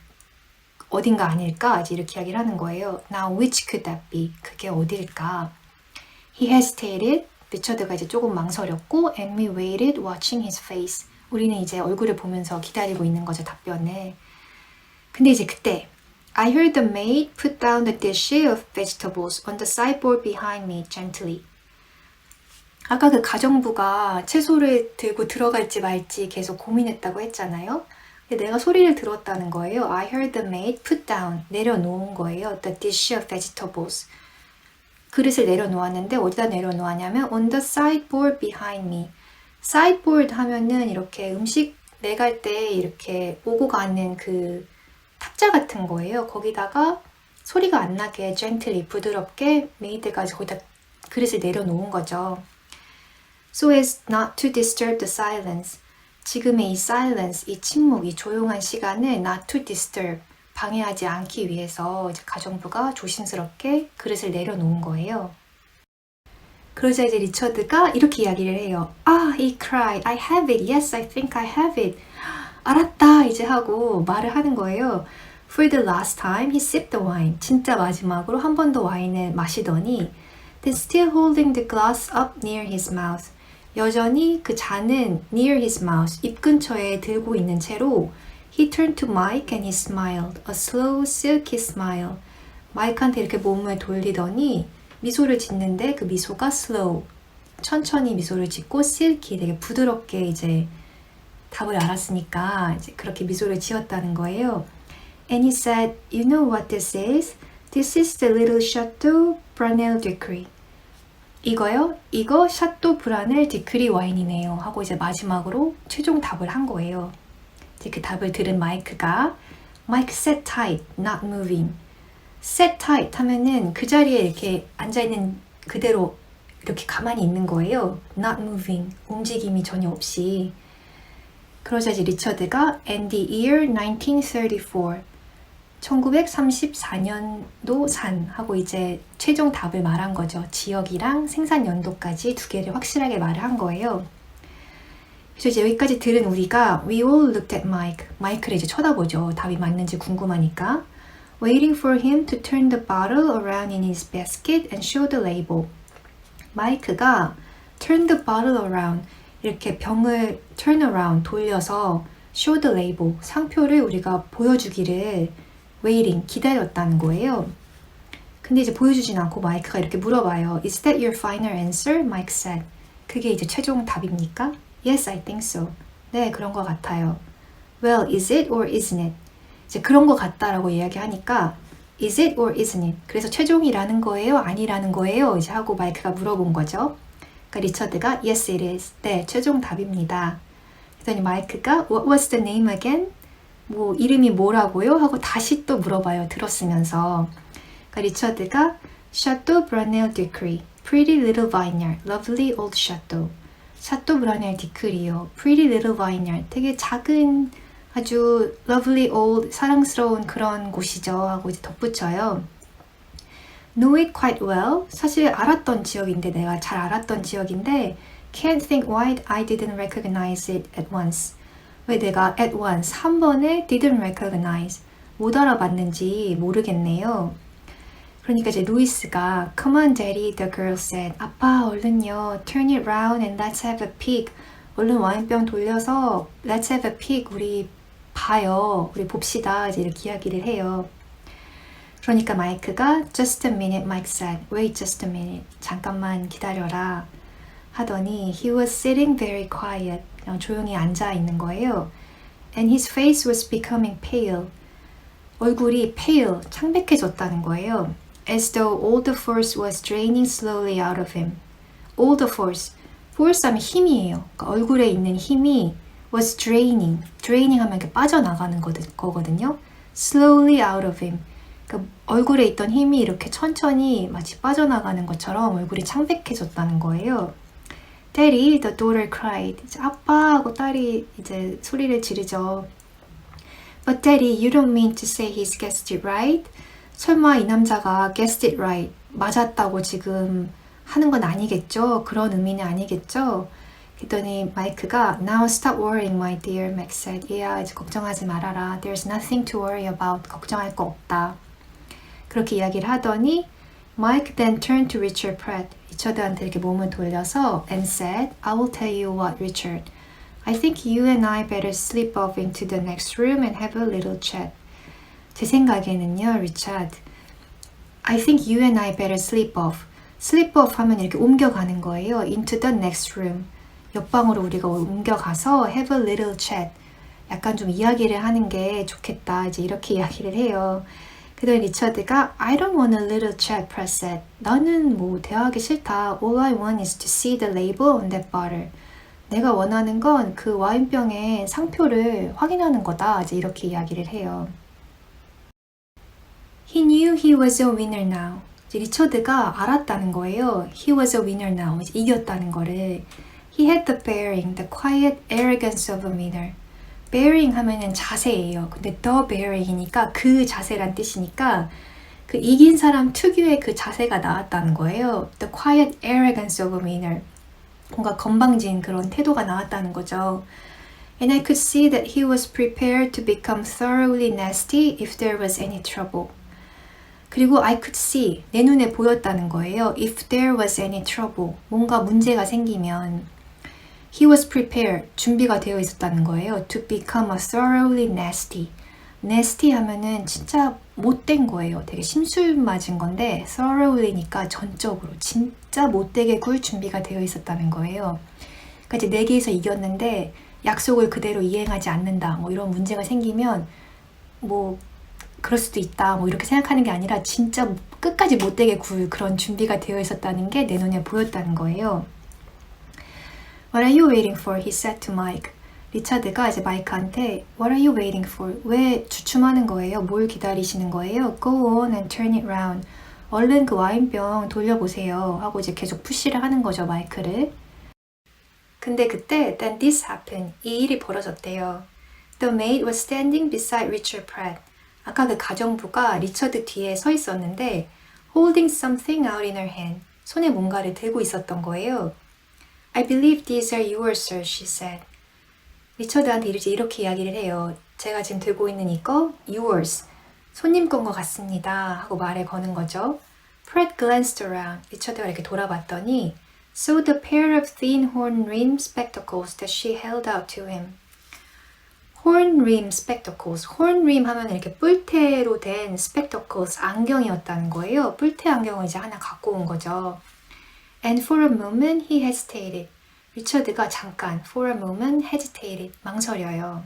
어딘가 아닐까? 이렇게 이야기를 하는 거예요. Now which could that be? 그게 어딜까? He hesitated. 리처드가 이제 조금 망설였고 and we waited watching his face. 우리는 이제 얼굴을 보면서 기다리고 있는 거죠, 답변을. 근데 이제 그때 I heard the maid put down the dish of vegetables on the sideboard behind me gently. 아까 그 가정부가 채소를 들고 들어갈지 말지 계속 고민했다고 했잖아요. 근데 내가 소리를 들었다는 거예요. I heard the maid put down, 내려놓은 거예요. The dish of vegetables. 그릇을 내려놓았는데 어디다 내려놓았냐면 on the sideboard behind me. sideboard 하면은 이렇게 음식 내갈 때 이렇게 오고 가는 그 탁자 같은 거예요. 거기다가 소리가 안 나게 gently, 부드럽게 메이드가 거기다 그릇을 내려놓은 거죠. So as not to disturb the silence. 지금의 이 silence, 이 침묵, 이 조용한 시간을 not to disturb, 방해하지 않기 위해서 이제 가정부가 조심스럽게 그릇을 내려놓은 거예요. 그러자 이제 리처드가 이렇게 이야기를 해요. he cried. I have it. Yes, I think I have it. 알았다 이제 하고 말을 하는 거예요. For the last time, he sipped the wine. 진짜 마지막으로 한 번 더 와인을 마시더니 then still holding the glass up near his mouth. 여전히 그 잔은 near his mouth, 입 근처에 들고 있는 채로 he turned to Mike and he smiled. A slow, silky smile. 마이크한테 이렇게 몸을 돌리더니 미소를 짓는데 그 미소가 slow, 천천히 미소를 짓고 silky, 되게 부드럽게 이제 답을 알았으니까 이제 그렇게 미소를 지었다는 거예요. And he said, "You know what this is? This is the little Chateau Branel de Crie." 이거요? 이거 샤또 브라넬 디크리 와인이네요. 하고 이제 마지막으로 최종 답을 한 거예요. 이제 그 답을 들은 마이크가 Mike sat tight, not moving. Sat tight 하면은 그 자리에 이렇게 앉아있는 그대로 이렇게 가만히 있는 거예요. Not moving. 움직임이 전혀 없이. 그러자 이제 리처드가 And the year 1934. 1934년도 산 하고 이제 최종 답을 말한 거죠. 지역이랑 생산 연도까지 두 개를 확실하게 말을 한 거예요. 그래서 이제 여기까지 들은 우리가 We all looked at Mike. 마이크를 이제 쳐다보죠. 답이 맞는지 궁금하니까. Waiting for him to turn the bottle around in his basket and show the label. 마이크가 turn the bottle around 이렇게 병을 turn around 돌려서 show the label 상표를 우리가 보여주기를 waiting 기다렸다는 거예요. 근데 이제 보여주진 않고 마이크가 이렇게 물어봐요. Is that your final answer? Mike said. 그게 이제 최종 답입니까? Yes, I think so. 네, 그런 것 같아요. Well, is it or isn't it? 이제 그런 것 같다라고 이야기하니까 Is it or isn't it? 그래서 최종이라는 거예요? 아니라는 거예요? 이제 하고 마이크가 물어본 거죠. 그러니까 리처드가 Yes, it is. 네, 최종 답입니다. 그랬더니 마이크가 What was the name again? 뭐 이름이 뭐라고요? 하고 다시 또 물어봐요. 들었으면서. 그러니까 리처드가 Chateau Branel de Crie, Pretty Little Vineyard, Lovely Old Chateau. 샤또 브라넬 디크리요. Pretty Little Vineyard. 되게 작은 아주 lovely old 사랑스러운 그런 곳이죠. 하고 이제 덧붙여요. Know it quite well. 사실 알았던 지역인데 내가 잘 알았던 지역인데 Can't think why I didn't recognize it at once. 왜 내가 at once 한 번에 didn't recognize 못 알아봤는지 모르겠네요. 그러니까 이제 루이스가 Come on daddy, the girl said. 아빠 얼른요. Turn it round and let's have a peek. 얼른 와인병 돌려서 let's have a peek. 우리 봐요. 우리 봅시다. 이제 이렇게 이야기를 해요. 그러니까 마이크가 Just a minute, Mike said. Wait just a minute. 잠깐만 기다려라. 하더니 He was sitting very quiet. 그냥 조용히 앉아 있는 거예요. And his face was becoming pale. 얼굴이 pale, 창백해졌다는 거예요. As though all the force was draining slowly out of him. All the force. force 하면 힘이에요. 그러니까 얼굴에 있는 힘이 was draining. draining 하면 이렇게 빠져나가는 거거든요. slowly out of him. 그러니까 얼굴에 있던 힘이 이렇게 천천히 마치 빠져나가는 것처럼 얼굴이 창백해졌다는 거예요. Daddy, the daughter cried. 이제 아빠하고 딸이 이제 소리를 지르죠. But Daddy, you don't mean to say he's guessed it right? 설마 이 남자가 guessed it right, 맞았다고 지금 하는 건 아니겠죠? 그런 의미는 아니겠죠? 그랬더니 마이크가 Now stop worrying, my dear, Max said. Yeah, 이제 걱정하지 말아라. There's nothing to worry about. 걱정할 거 없다. 그렇게 이야기를 하더니 Mike then turned to Richard Pratt. 리처드한테 이렇게 몸을 돌려서 and said, I will tell you what, Richard. I think you and I better slip off into the next room and have a little chat. 제 생각에는요, 리차드. I think you and I better slip off. slip off 하면 이렇게 옮겨가는 거예요. into the next room. 옆방으로 우리가 옮겨가서 have a little chat. 약간 좀 이야기를 하는 게 좋겠다. 이제 이렇게 이야기를 해요. 그러더니 리처드가 I don't want a little chat, Pratt said. 나는 뭐 대화하기 싫다. All I want is to see the label on that bottle. 내가 원하는 건 그 와인병의 상표를 확인하는 거다. 이제 이렇게 이야기를 해요. He knew he was a winner now. 이제 리처드가 알았다는 거예요. He was a winner now. 이제 이겼다는 거를. He had the bearing, the quiet arrogance of a winner. bearing 하면은 자세예요. 근데 the bearing이니까 그 자세란 뜻이니까 그 이긴 사람 특유의 그 자세가 나왔다는 거예요. The quiet arrogance of a winner. 뭔가 건방진 그런 태도가 나왔다는 거죠. And I could see that he was prepared to become thoroughly nasty if there was any trouble. 그리고 I could see, 내 눈에 보였다는 거예요. If there was any trouble, 뭔가 문제가 생기면 He was prepared, 준비가 되어 있었다는 거예요. To become a thoroughly nasty. nasty 하면은 진짜 못된 거예요. 되게 심술 맞은 건데 thoroughly니까 전적으로 진짜 못되게 굴 준비가 되어 있었다는 거예요. 그러니까 이제 내기에서 이겼는데 약속을 그대로 이행하지 않는다. 뭐 이런 문제가 생기면 뭐 그럴 수도 있다 뭐 이렇게 생각하는 게 아니라 진짜 끝까지 못되게 굴 그런 준비가 되어 있었다는 게 내 눈에 보였다는 거예요. What are you waiting for? He said to Mike. 리차드가 이제 마이크한테 What are you waiting for? 왜 주춤하는 거예요? 뭘 기다리시는 거예요? Go on and turn it round. 얼른 그 와인병 돌려보세요. 하고 이제 계속 푸시를 하는 거죠, 마이크를. 근데 그때 then this happened. 이 일이 벌어졌대요. The maid was standing beside Richard Pratt. 아까 그 가정부가 리처드 뒤에 서 있었는데 holding something out in her hand. 손에 뭔가를 들고 있었던 거예요. I believe these are yours, sir, she said. 리처드한테 이렇게 이야기를 해요. 제가 지금 들고 있는 이거, yours. 손님 건 것 같습니다. 하고 말을 거는 거죠. Pratt glanced around. 리처드가 이렇게 돌아봤더니 saw the pair of thin horn-rimmed spectacles that she held out to him. horn-rim spectacles. horn-rim 하면 이렇게 뿔테로 된 spectacles, 안경이었다는 거예요. 뿔테 안경을 이제 하나 갖고 온 거죠. And for a moment he hesitated. 리처드가 잠깐 for a moment hesitated. 망설여요.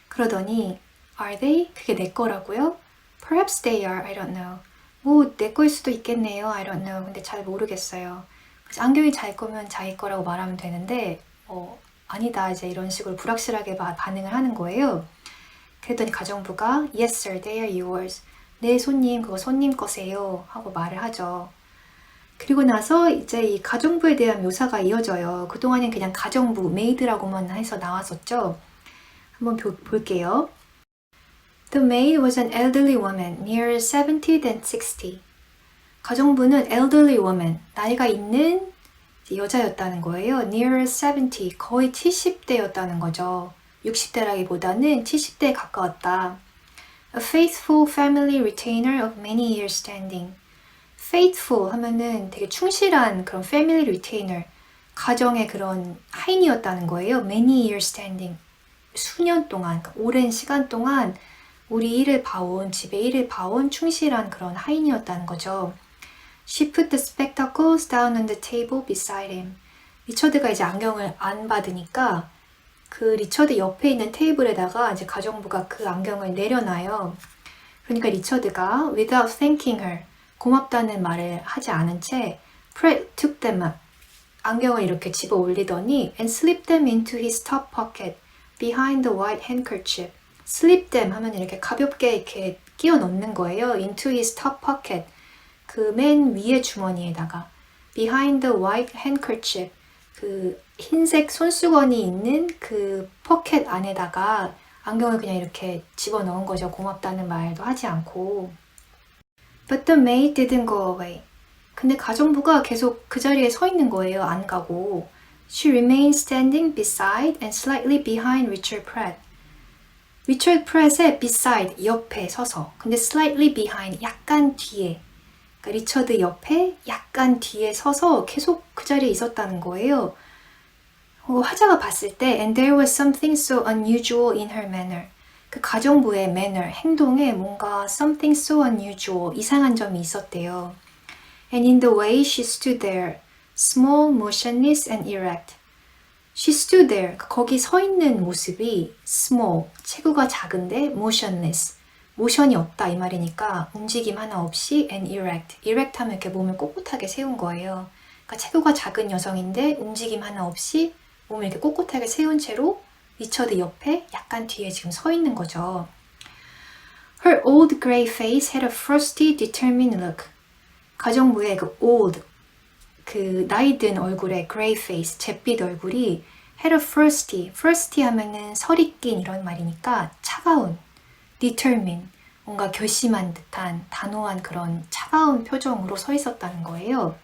그러더니 Are they? 그게 내 거라고요? Perhaps they are. I don't know. 뭐 내 거일 수도 있겠네요. I don't know. 근데 잘 모르겠어요. 그래서 안경이 자기 거면 자기 거라고 말하면 되는데 아니다. 이제 이런 식으로 불확실하게 반응을 하는 거예요. 그랬더니 가정부가 Yes sir, they are yours. 네 손님, 그거 손님 거세요. 하고 말을 하죠. 그리고 나서 이제 이 가정부에 대한 묘사가 이어져요. 그동안엔 그냥 가정부, 메이드라고만 해서 나왔었죠. 한번 볼게요. The maid was an elderly woman, nearer 70 than 60. 가정부는 elderly woman, 나이가 있는 여자였다는 거예요. Nearer 70, 거의 70대였다는 거죠. 60대라기보다는 70대에 가까웠다. A faithful family retainer of many years standing. faithful 하면은 되게 충실한 그런 family retainer, 가정의 그런 하인이었다는 거예요. Many years standing. 수년 동안, 오랜 시간 동안 우리 일을 봐온, 집에 일을 봐온 충실한 그런 하인이었다는 거죠. She put the spectacles down on the table beside him. 리처드가 이제 안경을 안 받으니까 그 리처드 옆에 있는 테이블에다가 이제 가정부가 그 안경을 내려놔요. 그러니까 리처드가 without thanking her, 고맙다는 말을 하지 않은 채 Pratt took them up. 안경을 이렇게 집어 올리더니 and slipped them into his top pocket behind the white handkerchief. slip them 하면 이렇게 가볍게 이렇게 끼워 넣는 거예요. into his top pocket. 그 맨 위에 주머니에다가 behind the white handkerchief. 그 흰색 손수건이 있는 그 포켓 안에다가 안경을 그냥 이렇게 집어 넣은 거죠. 고맙다는 말도 하지 않고. But the maid didn't go away. 근데 가정부가 계속 그 자리에 서 있는 거예요. 안 가고. She remained standing beside and slightly behind Richard Pratt. Richard Pratt의 beside, 옆에 서서. 근데 slightly behind, 약간 뒤에. 그러니까 리처드 옆에 약간 뒤에 서서 계속 그 자리에 있었다는 거예요. 화자가 봤을 때 and there was something so unusual in her manner. 그 가정부의 manner, 행동에 뭔가 something so unusual, 이상한 점이 있었대요. And in the way she stood there, small, motionless and erect. She stood there, 거기 서 있는 모습이 small, 체구가 작은데 motionless, 모션이 없다 이 말이니까 움직임 하나 없이 and erect. erect 하면 이렇게 몸을 꼿꼿하게 세운 거예요. 그러니까 체구가 작은 여성인데 움직임 하나 없이 몸을 이렇게 꼿꼿하게 세운 채로 리처드 옆에 약간 뒤에 지금 서 있는 거죠. Her old grey face had a frosty, determined look. 가정부의 그 old, 그 나이 든 얼굴의 grey face, 잿빛 얼굴이 had a frosty, frosty 하면은 설이 낀 이런 말이니까 차가운, determined, 뭔가 결심한 듯한 단호한 그런 차가운 표정으로 서 있었다는 거예요.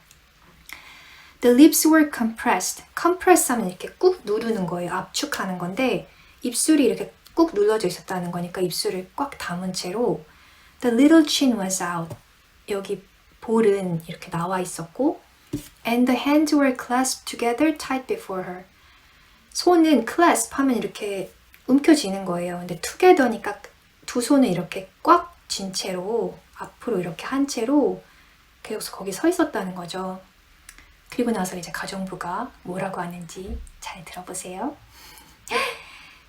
The lips were compressed. compress 하면 이렇게 꾹 누르는 거예요. 압축하는 건데 입술이 이렇게 꾹 눌러져 있었다는 거니까 입술을 꽉 담은 채로 The little chin was out. 여기 볼은 이렇게 나와 있었고 And the hands were clasped together tight before her. 손은 clasp 하면 이렇게 움켜쥐는 거예요. 근데 together니까 두 손을 이렇게 꽉 쥔 채로 앞으로 이렇게 한 채로 계속 거기 서 있었다는 거죠. 그리고 나서 이제 가정부가 뭐라고 하는지 잘 들어보세요.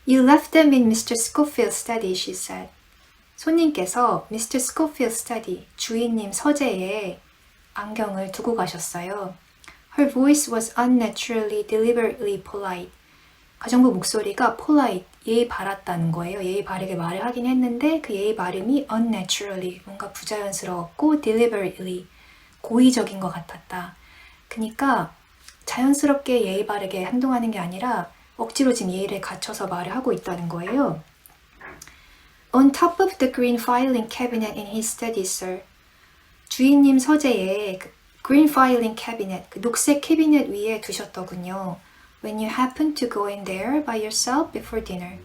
You left them in Mr. Scofield's study, she said. 손님께서 Mr. Schofield study, 주인님 서재에 안경을 두고 가셨어요. Her voice was unnaturally, deliberately polite. 가정부 목소리가 polite, 예의 바랐다는 거예요. 예의 바르게 말을 하긴 했는데 그 예의 발음이 unnaturally, 뭔가 부자연스러웠고 deliberately, 고의적인 것 같았다. 그러니까 자연스럽게 예의 바르게 행동하는 게 아니라 억지로 지금 예의를 갖춰서 말을 하고 있다는 거예요. On top of the green filing cabinet in his study, sir. 주인님 서재에 그 green filing cabinet, 그 녹색 캐비넷 위에 두셨더군요. When you happen to go in there by yourself before dinner.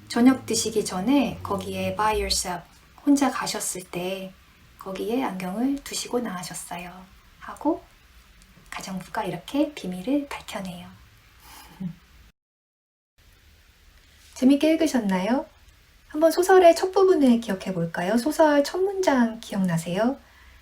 저녁 드시기 전에 거기에 by yourself, 혼자 가셨을 때 거기에 안경을 두시고 나가셨어요. 하고 가정부가 이렇게 비밀을 밝혀내요. 재밌게 읽으셨나요? 한번 소설의 첫 부분을 기억해 볼까요? 소설 첫 문장 기억나세요?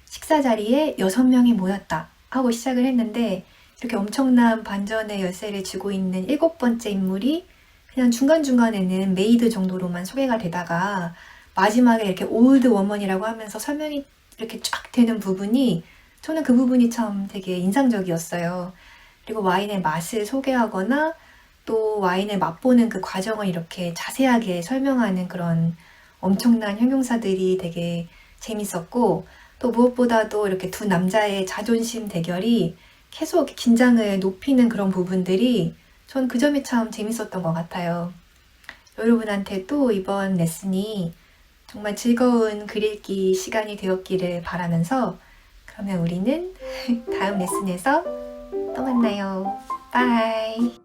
식사 자리에 6명이 모였다 하고 시작을 했는데 이렇게 엄청난 반전의 열쇠를 쥐고 있는 7번째 인물이 그냥 중간중간에는 메이드 정도로만 소개가 되다가 마지막에 이렇게 올드 워먼이라고 하면서 설명이 이렇게 쫙 되는 부분이 저는 그 부분이 참 되게 인상적이었어요. 그리고 와인의 맛을 소개하거나 또 와인을 맛보는 그 과정을 이렇게 자세하게 설명하는 그런 엄청난 형용사들이 되게 재밌었고 또 무엇보다도 이렇게 두 남자의 자존심 대결이 계속 긴장을 높이는 그런 부분들이 전 그 점이 참 재밌었던 것 같아요. 여러분한테도 이번 레슨이 정말 즐거운 글 읽기 시간이 되었기를 바라면서 그러면 우리는 다음 레슨에서 또 만나요. 바이.